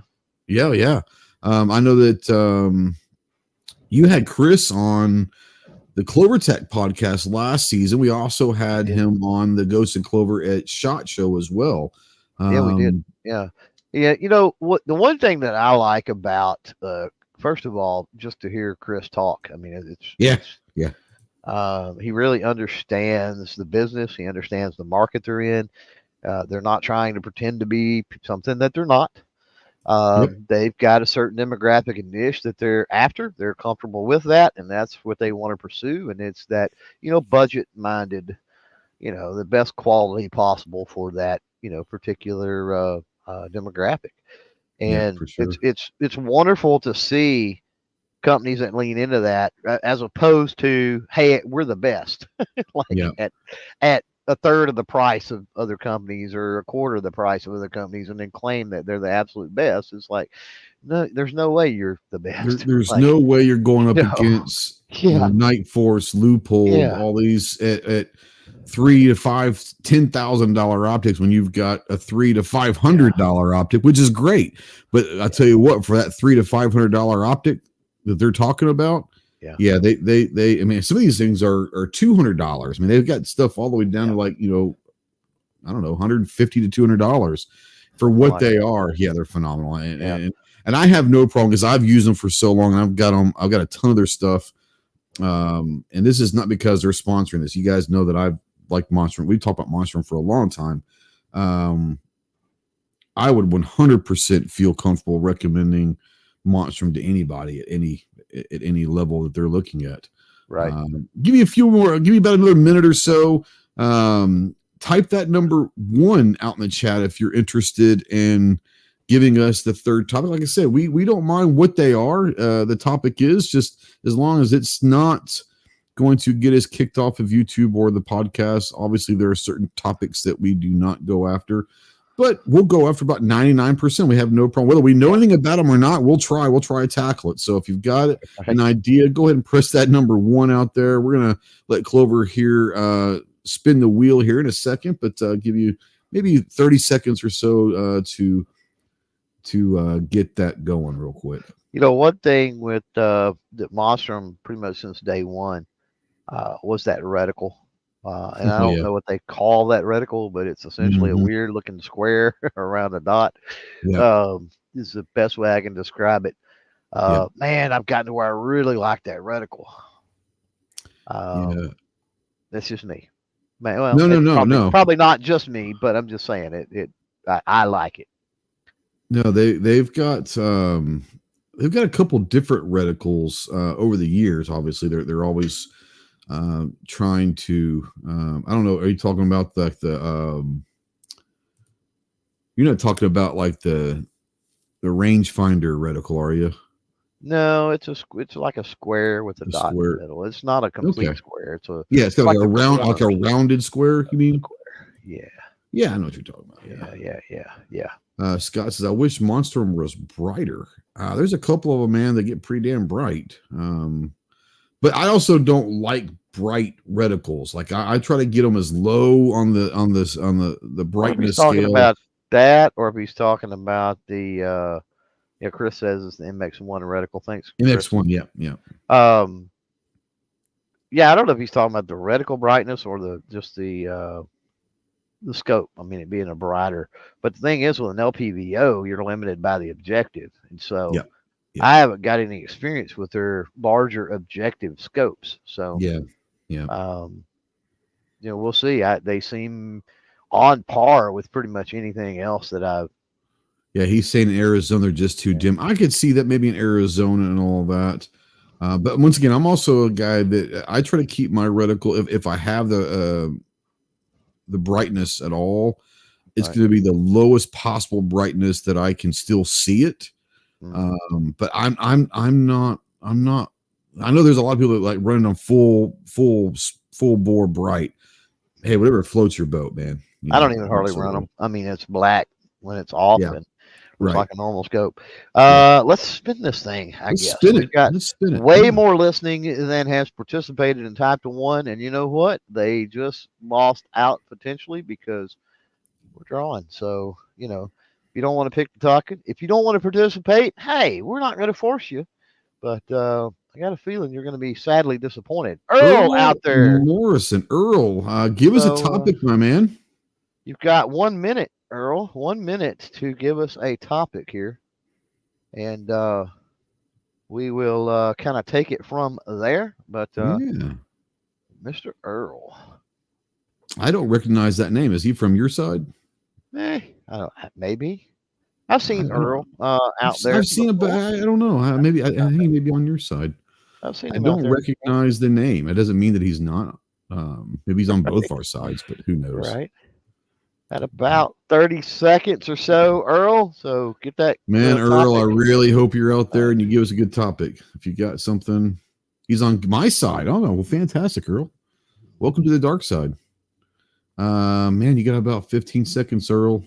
I know that you had Chris on the CloverTac podcast last season. We also had him on the Ghost and Clover at SHOT Show as well. Yeah, we did. Yeah. You know what? The one thing that I like about, first of all, just to hear Chris talk. I mean, he really understands the business. He understands the market they're in. They're not trying to pretend to be something that they're not. They've got a certain demographic and niche that they're after. They're comfortable with that, and that's what they want to pursue. And it's that, budget minded, the best quality possible for that, particular demographic. And it's wonderful to see companies that lean into that, as opposed to, hey, we're the best, at a third of the price of other companies or a quarter of the price of other companies, and then claim that they're the absolute best. It's like, no, there's no way you're the best. There's no way you're going up against Night Force, Loophole, all these at $3,000 to $10,000 optics when you've got a $300 to $500 optic, which is great. But I tell you what, for that $300 to $500 optic that they're talking about, they I mean, some of these things are $200. I mean, they've got stuff all the way down to like, I don't know, $150 to $200 for what they are. Yeah, they're phenomenal. And I have no problem because I've used them for so long. I've got a ton of their stuff. And this is not because they're sponsoring this. You guys know that I've liked Monstrum. We've talked about Monstrum for a long time. I would 100% feel comfortable recommending Monstrum to anybody at any level that they're looking at. Right. Give me about another minute or so. Type that number 1 out in the chat if you're interested in giving us the third topic. Like I said, we don't mind what they are. The topic is just as long as it's not going to get us kicked off of YouTube or the podcast. Obviously, there are certain topics that we do not go after, but we'll go after about 99%. We have no problem. Whether we know anything about them or not, we'll try to tackle it. So if you've got an idea, go ahead and press that number 1 out there. We're going to let Clover here spin the wheel here in a second, but give you maybe 30 seconds or so to get that going real quick. One thing with the Monstrum pretty much since day one was that reticle. And I don't know what they call that reticle, but it's essentially a weird looking square around a dot. This is the best way I can describe it. Man, I've gotten to where I really like that reticle. That's just me. Man, well, no. Probably not just me, but I'm just saying I like it. No, they've got a couple different reticles over the years. Obviously, they're always trying to. I don't know. Are you talking about the you're not talking about like the rangefinder reticle, are you? No, it's like a square with a dot in the middle. It's not a complete square. It's got like a rounded square. You mean? Yeah, I know what you're talking about. Yeah. Scott says, I wish Monstrum was brighter. There's a couple of them, man, that get pretty damn bright. But I also don't like bright reticles. Like I try to get them as low on the brightness scale. If he's talking about that, or if he's talking about the Chris says it's the MX1 reticle. Thanks, Chris. MX1, yeah. I don't know if he's talking about the reticle brightness or the scope. I mean, it being a brighter. But the thing is, with an LPVO, you're limited by the objective, and so I haven't got any experience with their larger objective scopes. So we'll see. They seem on par with pretty much anything else that I've. Yeah, he's saying in Arizona they're just too dim. I could see that maybe in Arizona and all that. But once again, I'm also a guy that I try to keep my reticle if I have the brightness at all It's going to be the lowest possible brightness that I can still see it. But I'm not. I know there's a lot of people that like running on full bore bright. Hey, whatever floats your boat, man. I don't even hardly run them. I mean, it's black when it's off and looks like a normal scope. Let's spin this thing. Let's spin it. Way more listening than has participated in Type to 1, and you know what? They just lost out potentially because we're drawing. So if you don't want to pick the talking, if you don't want to participate, hey, we're not going to force you. But I got a feeling you're going to be sadly disappointed. Earl out there. Morrison. Earl, give us a topic, my man. You've got 1 minute, Earl. 1 minute to give us a topic here. And we will kind of take it from there. But Mr. Earl. I don't recognize that name. Is he from your side? I don't. Maybe. I've seen Earl out there. I've seen him, but I don't know. Maybe I think he may be on your side. I've seen I him. don't recognize the name. It doesn't mean that he's not. Maybe he's on both our sides, but who knows? Right. At about 30 seconds or so, Earl. So get that. Man, Earl, I really hope you're out there and you give us a good topic. If you got something, he's on my side. Oh, no. Well, fantastic, Earl. Welcome to the dark side. Man, you got about 15 seconds, Earl.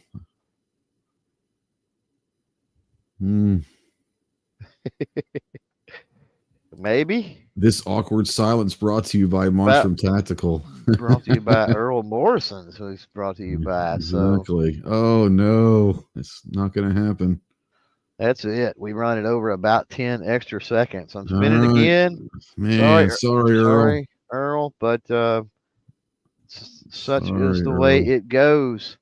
Maybe. This awkward silence brought to you by Monstrum Tactical. Brought to you by Earl Morrison. So he's brought to you by. Exactly. Oh, no. It's not going to happen. That's it. We run it over about 10 extra seconds. I'm spinning again. Man, sorry, Earl. But such is the way it goes.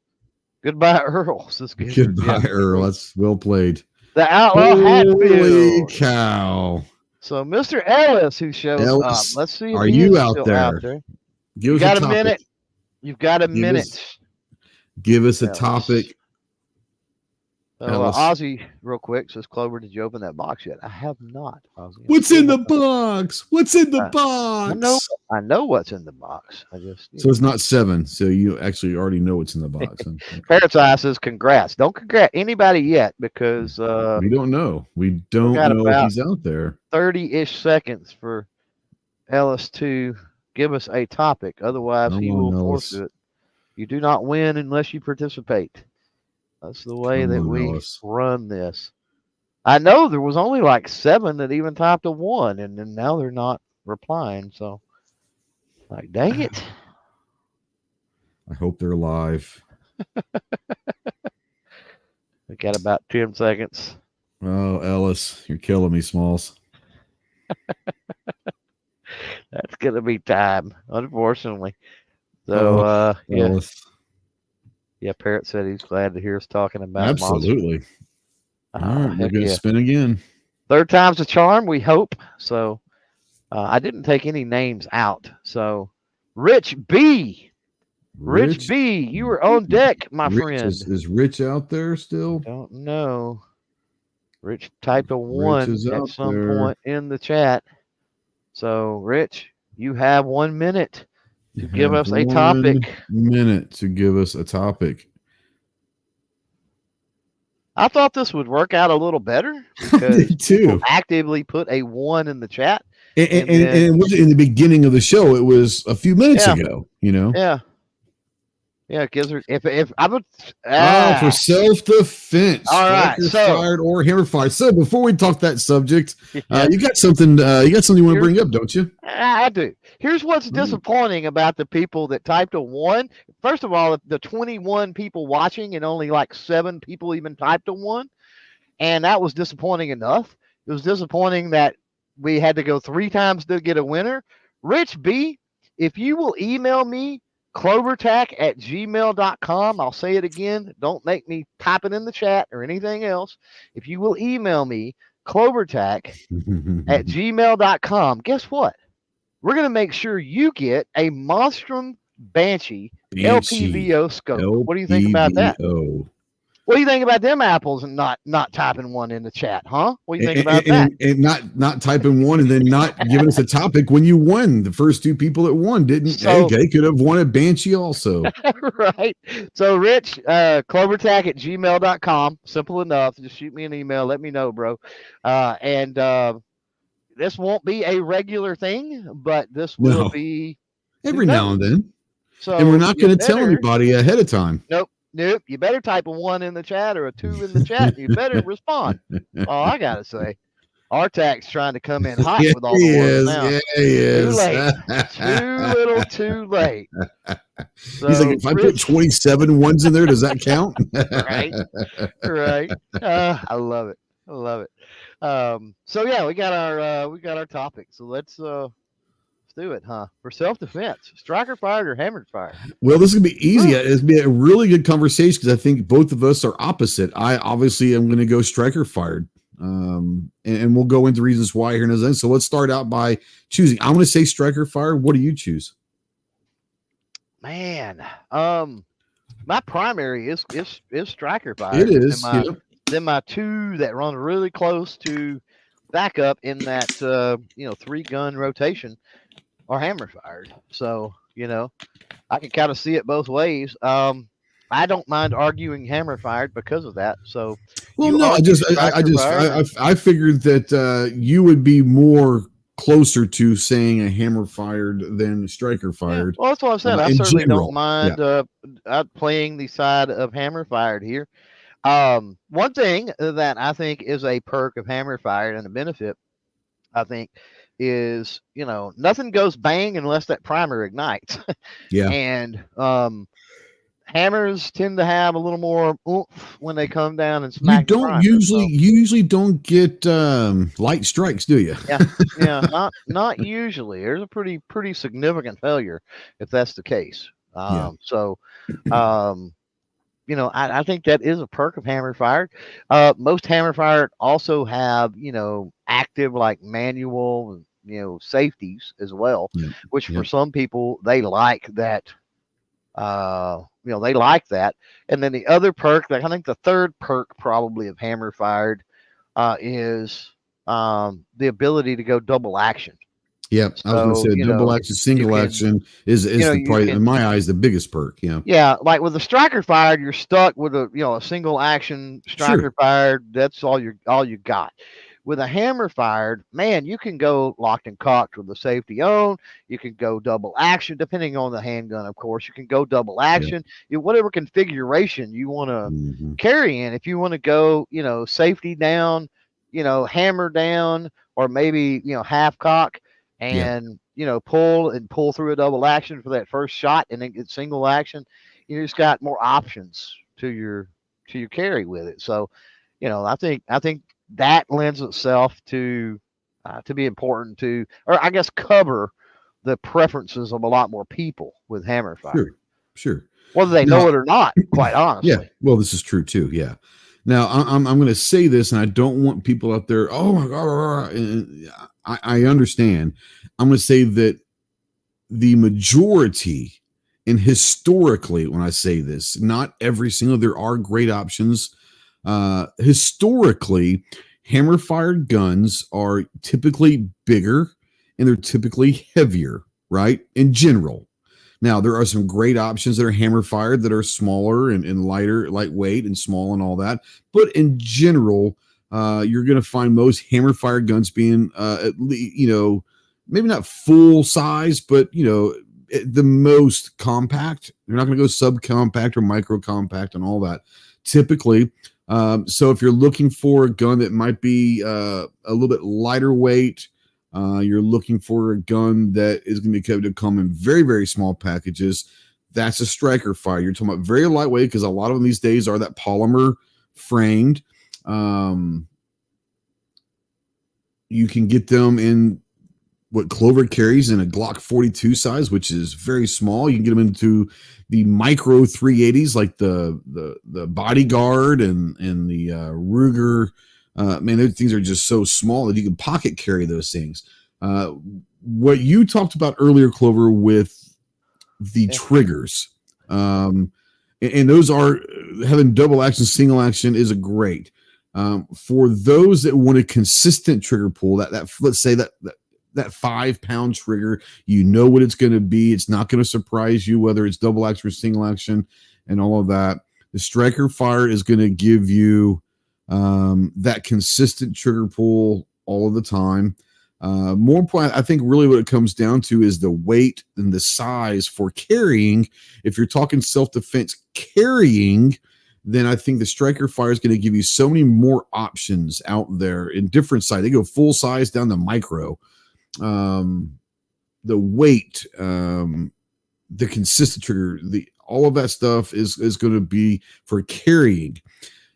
Goodbye, Earl. Goodbye, Earl. That's well played. The Outlaw Hatfield. Holy cow. So, Mr. Ellis, who shows up. Let's see if are you out there? You got a minute. You've got a minute. Give us a topic. Ozzy, real quick, says, Clover, did you open that box yet? I have not, Ozzy. What's in the box? What's in the box? I know what's in the box. So it's not 7. So you actually already know what's in the box. Parrot's Eye says, congrats. Don't congrat anybody yet because we don't know. We don't know if he's out there. 30-ish seconds for Ellis to give us a topic. Otherwise, he will force it. You do not win unless you participate. That's the way that we run this. I know there was only like 7 that even typed a 1, and then now they're not replying. So, like, dang it. I hope they're live. We got about 10 seconds. Oh, Ellis, you're killing me, Smalls. That's going to be time, unfortunately. So, Ellis. Yeah, Parrot said he's glad to hear us talking about Absolutely. All right, we're going to spin again. Third time's a charm, we hope. So I didn't take any names out. So Rich B. Rich B, you were on deck, my friend. Is Rich out there still? Don't know. Rich typed a 1 at some point in the chat. So, Rich, you have 1 minute. To give us a topic. 1 minute to give us a topic. I thought this would work out a little better because people actively put a 1 in the chat. And it wasn't in the beginning of the show. It was a few minutes ago, Yeah. Yeah, it gives her if I would for self-defense. All right, fired or hammer fired. So before we talk that subject, you got something you want to bring up, don't you? I do. Here's what's disappointing about the people that typed a 1. First of all, the 21 people watching and only like 7 people even typed a 1. And that was disappointing enough. It was disappointing that we had to go 3 times to get a winner. Rich B, if you will email me CloverTac@gmail.com. I'll say it again. Don't make me type it in the chat or anything else. If you will email me, CloverTac@gmail.com, guess what? We're going to make sure you get a Monstrum Banshee LPVO scope. What do you think about that? What do you think about them apples and not typing one in the chat, huh? What do you think about that? And not typing one and then not giving us a topic when you won. The first two people that won didn't. So, they could have won a Banshee also. Right. So, Rich, CloverTac@gmail.com. Simple enough. Just shoot me an email. Let me know, bro. And this won't be a regular thing, but this will be every now and then. So, and we're not going to tell anybody ahead of time. Nope. You better type a 1 in the chat or a 2 in the chat. You better respond. All I gotta say, RTAC's trying to come in hot with all the words now. Yeah, he is. Too little, too late. So, he's like, if I put 27 ones in there, does that count? Right. I love it. So yeah, we got our topic. So let's do it, huh? For self-defense, striker fired or hammered fired? Well, this is gonna be easy. It's be a really good conversation because I think both of us are opposite. I obviously am going to go striker fired, and we'll go into reasons why here in a second. So let's start out by choosing. I'm going to say striker fired. What do you choose? Man, my primary is striker fired. It is. Then my two that run really close to backup in that 3-gun rotation are hammer fired. So, I can kind of see it both ways. I don't mind arguing hammer fired because of that. So, well, no, I figured that you would be more closer to saying a hammer fired than striker fired. Yeah, well, that's what I said. I certainly don't mind playing the side of hammer fired here. One thing that I think is a perk of hammer fired and a benefit, I think, is nothing goes bang unless that primer ignites. Yeah. And hammers tend to have a little more oomph when they come down and smack. You usually don't get light strikes, do you? Yeah, not usually. There's a pretty significant failure if that's the case. So, I think that is a perk of hammer fired. Most hammer fired also have active like manual safeties as well, which for some people they like that. They like that. And then the other perk, I think the third perk probably of hammer fired is the ability to go double action. Yeah, so, I was going to say double action, single action is probably in my eyes the biggest perk. Yeah, like with the striker fired, you're stuck with a single action striker fired. That's all you got. With a hammer fired, man, you can go locked and cocked with the safety on. You can go double action, depending on the handgun, of course. You can go double action, whatever configuration you want to carry in. If you want to go, safety down, hammer down, or maybe half cock and pull through a double action for that first shot, and then get single action. You just got more options to your carry with it. So, I think that lends itself to be important to, or I guess cover the preferences of a lot more people with hammer fire. Sure. Whether they know it or not, quite honestly. Yeah. Well, this is true too. Yeah. Now I'm going to say this, and I don't want people out there. Oh my God! I understand. I'm going to say that the majority, and historically, when I say this, not every single, there are great options. Historically, hammer fired guns are typically bigger and they're typically heavier, right? In general. Now, there are some great options that are hammer fired that are smaller and lightweight and small and all that. But in general, you're going to find most hammer fired guns being, at least, maybe not full size, but, the most compact. They're not going to go subcompact or micro compact and all that. Typically, so if you're looking for a gun that might be a little bit lighter weight, you're looking for a gun that is going to be able to come in very, very small packages, that's a striker fire. You're talking about very lightweight because a lot of them these days are that polymer framed. You can get them in what Clover carries in a Glock 42 size, which is very small. You can get them into the micro 380s, like the Bodyguard and the Ruger. Man, those things are just so small that you can pocket carry those things. What you talked about earlier, Clover, with the triggers, and those are having double action, single action is a great. For those that want a consistent trigger pull, that let's say that 5-pound trigger, you know what it's going to be. It's not going to surprise you whether it's double action or single action and all of that. The Striker Fire is going to give you that consistent trigger pull all of the time. More important, I think really what it comes down to is the weight and the size for carrying. If you're talking self-defense carrying, then I think the Striker Fire is going to give you so many more options out there in different size. They go full size down to micro. The weight, the consistent trigger, all of that stuff is going to be for carrying.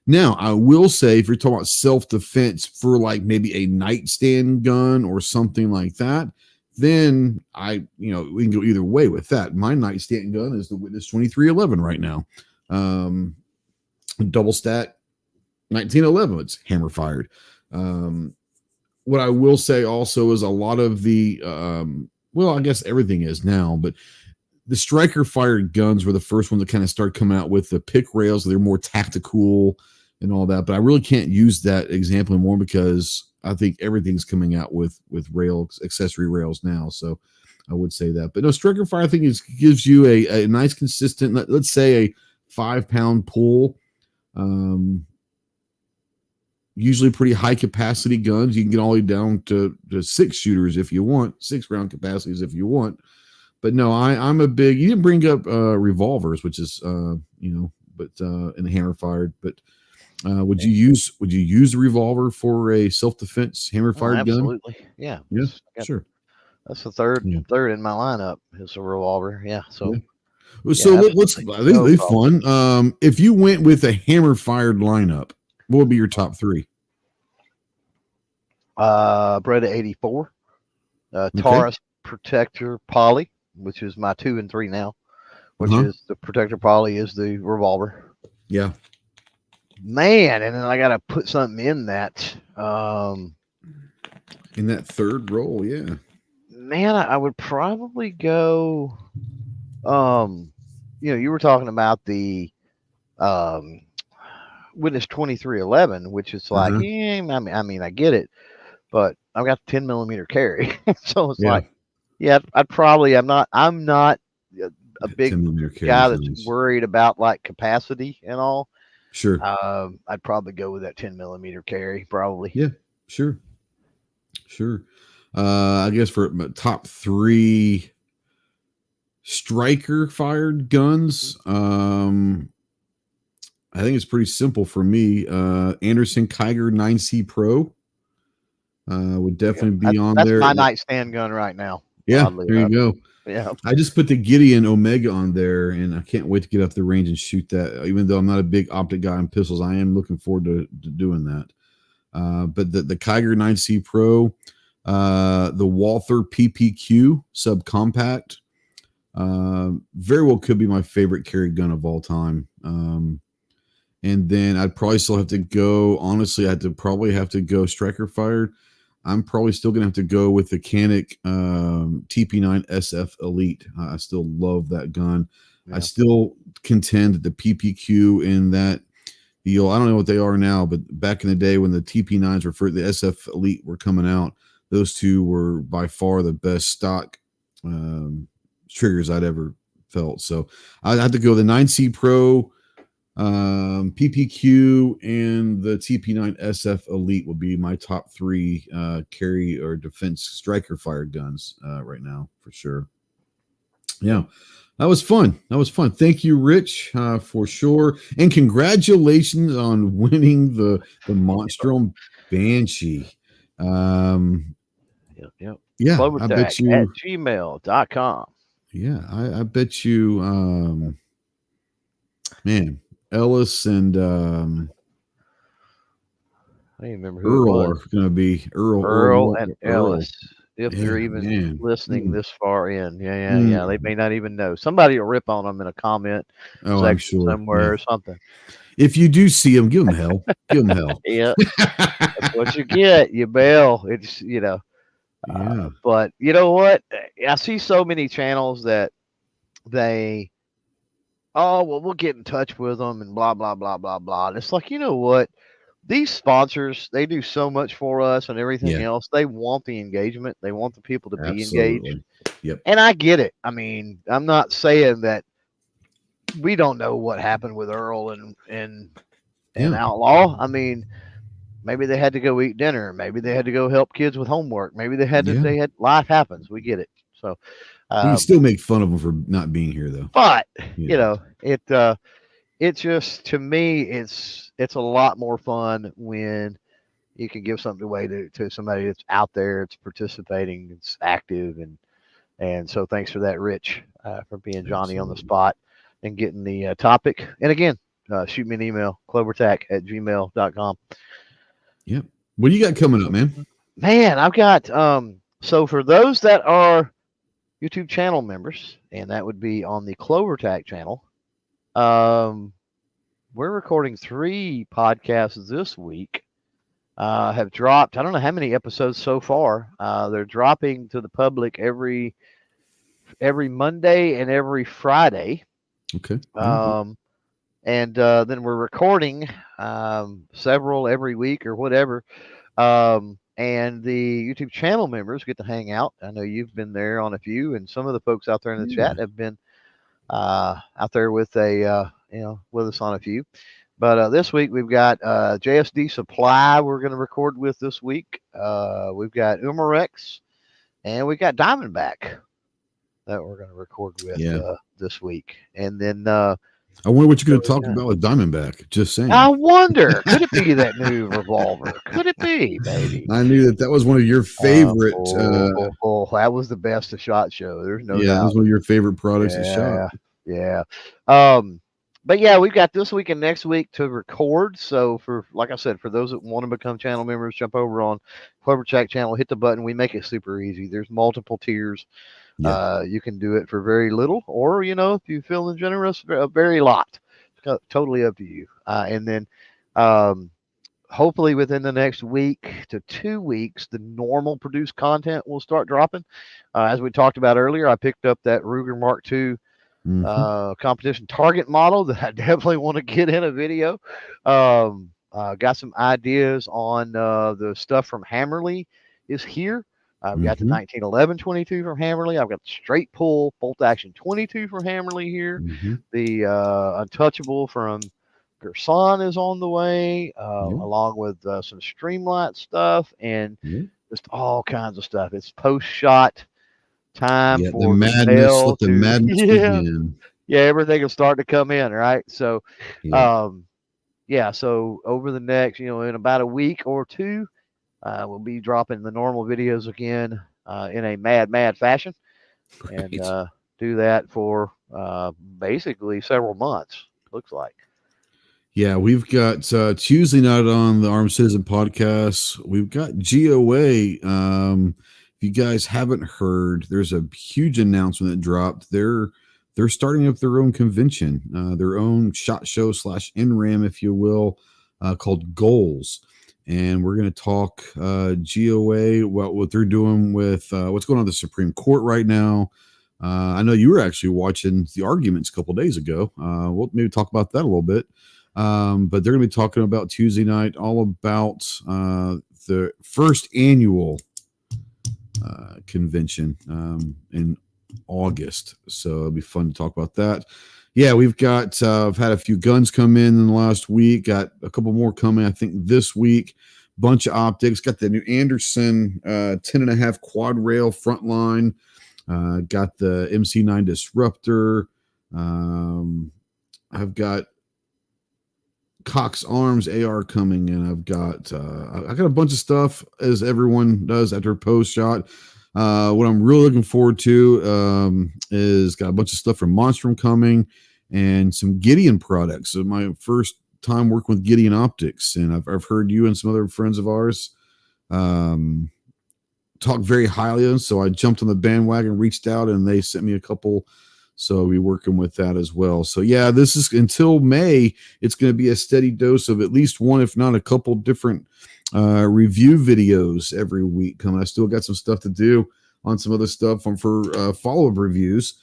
Now, I will say, if you're talking about self-defense for like maybe a nightstand gun or something like that, then we can go either way with that. My nightstand gun is the Witness 2311 right now. Double stack 1911. It's hammer fired. What I will say also is a lot of the, I guess everything is now, but the Striker fired guns were the first one to kind of start coming out with the pick rails. They're more tactical and all that, but I really can't use that example anymore because I think everything's coming out with rails, accessory rails now. So I would say that, but no, Striker Fire, I think gives you a nice consistent, let's say a 5-pound pull. Usually pretty high capacity guns. You can get all the way down to 6 shooters if you want, 6-round capacities if you want. But no, I'm a big. You didn't bring up revolvers, which is but in the hammer fired. But would you use a revolver for a self defense hammer fired gun? Absolutely, yeah. Yes, sure. That's the third in my lineup is a revolver. Yeah, so. Yeah. So let's. I think it'll be fun. If you went with a hammer fired lineup, what would be your top 3? Beretta 84, Taurus Protector Poly, which is my 2 and 3 now, which is the Protector Poly is the revolver. Yeah. Man, and then I got to put something in that. In that third roll, yeah. Man, I would probably go. You were talking about the Witness 2311, which is like, I mean, I get it, but I've got 10 millimeter carry, so it's like, I'm not a big guy that's worried about like capacity and all. Sure. I'd probably go with that 10 millimeter carry, probably. Yeah, sure. I guess for my top 3 Striker fired guns, I think it's pretty simple for me. Anderson Kiger 9C Pro would definitely be on there. That's my nightstand gun right now. Yeah, there you go. Yeah, I just put the Gideon Omega on there, and I can't wait to get off the range and shoot that. Even though I'm not a big optic guy on pistols, I am looking forward to doing that. But the Kiger 9C Pro, the Walther PPQ subcompact, very well could be my favorite carry gun of all time. And then I'd probably still have to go. Honestly, probably have to go Striker fired. I'm probably still going to have to go with the Canic TP9 SF Elite. I still love that gun. Yeah. I still contend that the PPQ and that deal, I don't know what they are now, but back in the day when the TP9s were the SF Elite were coming out, those two were by far the best stock triggers I'd ever felt. So I'd have to go the 9C Pro, PPQ, and the TP9 SF Elite would be my top 3 carry or defense Striker fired guns right now for sure. Yeah, that was fun. Thank you, Rich, for sure, and congratulations on winning the Monstrum Banshee. Yep. Yeah, CloverTac I bet you at gmail.com. Yeah, I bet you, man. Ellis and I don't even remember who Earl are going to be Earl and Ellis. If they're even listening this far in, yeah, they may not even know. Somebody will rip on them in a comment section somewhere or something. If you do see them, give them hell. Give them hell. Yeah, that's what you get. You bail. It's but you know what? I see so many channels that they oh, well, we'll get in touch with them and blah, blah, blah, blah, blah. And it's like, you know what? These sponsors, they do so much for us and everything Yeah, else. They want the engagement. They want the people to be engaged. absolutely. Yep. And I get it. I mean, I'm not saying that we don't know what happened with Earl and Yeah. Outlaw. I mean, maybe they had to go eat dinner. Maybe they had to go help kids with homework. Maybe Yeah. they had life happens. We get it. So, We can still make fun of them for not being here, though. but Yeah. you know, it just, to me, it's a lot more fun when you can give something away to somebody that's out there, it's participating, it's active, and so thanks for that, Rich, for being Johnny on the spot and getting the topic. And again, shoot me an email, clovertac@gmail.com. Yep. What do you got coming up, man? Man, I've got so for those that are YouTube channel members, and that would be on the CloverTac channel, we're recording 3 podcasts this week. Have dropped, I don't know how many episodes so far. They're dropping to the public every Monday and every Friday. Okay. And then we're recording several every week or whatever. And the YouTube channel members get to hang out. I know you've been there on a few, and some of the folks out there in the chat have been out there with with us on a few. But this week we've got JSD Supply we're going to record with this week. We've got Umarex, and we've got Diamondback that we're going to record with this week. And then I wonder what you're going to talk about with Diamondback. Just saying. I wonder, could it be that new revolver? Could it be, baby? I knew that was one of your favorite. That was the best of SHOT Show. There's no doubt. That was one of your favorite products at SHOT. Yeah. But yeah, we've got this week and next week to record. So like I said, for those that want to become channel members, jump over on CloverTac channel, hit the button. We make it super easy. There's multiple tiers. Yeah. You can do it for very little, or if you feeling generous, a very lot. It's totally up to you. And then hopefully within the next week to 2 weeks, the normal produced content will start dropping. As we talked about earlier, I picked up that Ruger Mark II competition target model that I definitely want to get in a video. Got some ideas on the stuff from Hammerly is here. I've got the 1911 22 from Hammerly. I've got the straight pull bolt action 22 from Hammerly here. The Untouchable from Gerson is on the way, along with some Streamlight stuff and just all kinds of stuff. It's post shot time for the madness. Let the madness begin. Yeah, everything will start to come in, right? So, so over the next, in about a week or two, we'll be dropping the normal videos again in a mad fashion, and do that for basically several months. Looks like. Yeah, we've got Tuesday night on the Armed Citizen podcast. We've got GOA. If you guys haven't heard, there's a huge announcement that dropped. They're starting up their own convention, their own SHOT Show / NRAM, if you will, called Goals. And we're going to talk GOA, what they're doing with what's going on at the Supreme Court right now. I know you were actually watching the arguments a couple of days ago. We'll maybe talk about that a little bit. But they're going to be talking about Tuesday night, all about the first annual convention in August. So it'll be fun to talk about that. Yeah, we've got I've had a few guns come in the last week, got a couple more coming I think this week. Bunch of optics, got the new Anderson 10.5 quad rail front line, got the MC9 disruptor. I've got Cox Arms AR coming, and I've got a bunch of stuff, as everyone does after post shot. What I'm really looking forward to is got a bunch of stuff from Monstrum coming, and some Gideon products. So my first time working with Gideon Optics, and I've heard you and some other friends of ours talk very highly of them. So I jumped on the bandwagon, reached out, and they sent me a couple. So I'll be working with that as well. So yeah, this is until May. It's going to be a steady dose of at least one, if not a couple different review videos every week coming. I still got some stuff to do on some other stuff for follow-up reviews.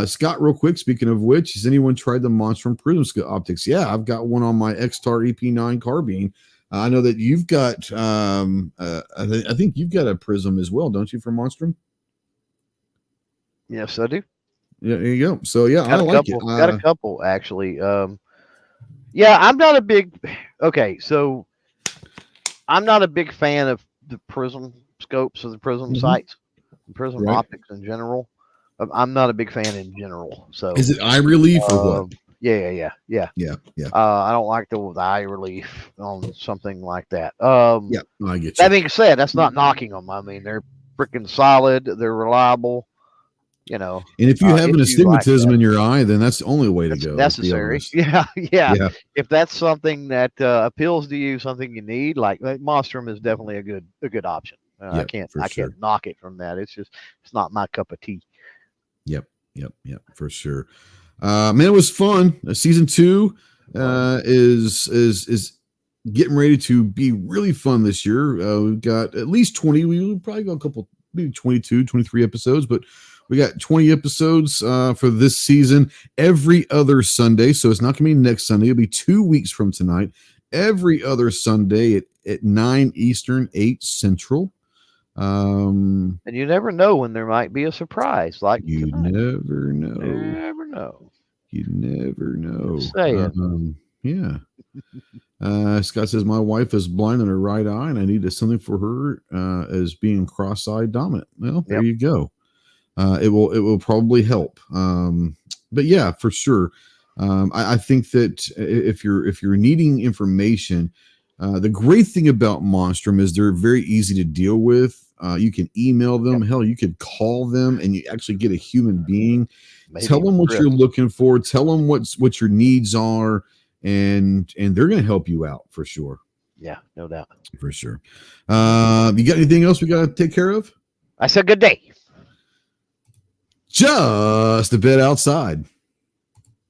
Scott, real quick, speaking of which, has anyone tried the Monstrum Prism optics? Yeah, I've got one on my X-Tar EP9 carbine. I know that you've got, I think you've got a prism as well, don't you, for Monstrum? Yes, I do. Yeah, there you go. So yeah, Got I a like couple. it. Got a couple actually. Yeah, I'm not a big. Okay, so I'm not a big fan of the prism scopes or the prism sights, prism optics in general. I'm not a big fan in general. So is it eye relief or what? Yeah. I don't like the eye relief on something like that. Yeah, I get you. That being said, that's not knocking them. I mean, they're freaking solid. They're reliable. You know, and if you have an astigmatism like in your eye, then that's the only way to go. Necessary. Yeah. If that's something that appeals to you, something you need, like Monstrum is definitely a good option. I can't knock it from that. It's not my cup of tea. Yep, for sure. Man, it was fun. Season 2 is getting ready to be really fun this year. We've got at least 20. We'll probably go a couple, maybe 22, 23 episodes, but we got 20 episodes for this season every other Sunday. So it's not going to be next Sunday. It'll be 2 weeks from tonight. Every other Sunday at 9 Eastern, 8 Central. And you never know when there might be a surprise. Like you tonight. never know. You never know. Just saying. Yeah. Scott says my wife is blind in her right eye, and I need something for her as being cross-eyed dominant. Well, there you go. It will probably help. But yeah, for sure. I think that if you're needing information, the great thing about Monstrum is they're very easy to deal with. You can email them. Hell, you could call them and you actually get a human being. Tell them what you're looking for. Tell them what your needs are, and they're going to help you out for sure. Yeah, no doubt. For sure. You got anything else we got to take care of? I said good day. Just a bit outside.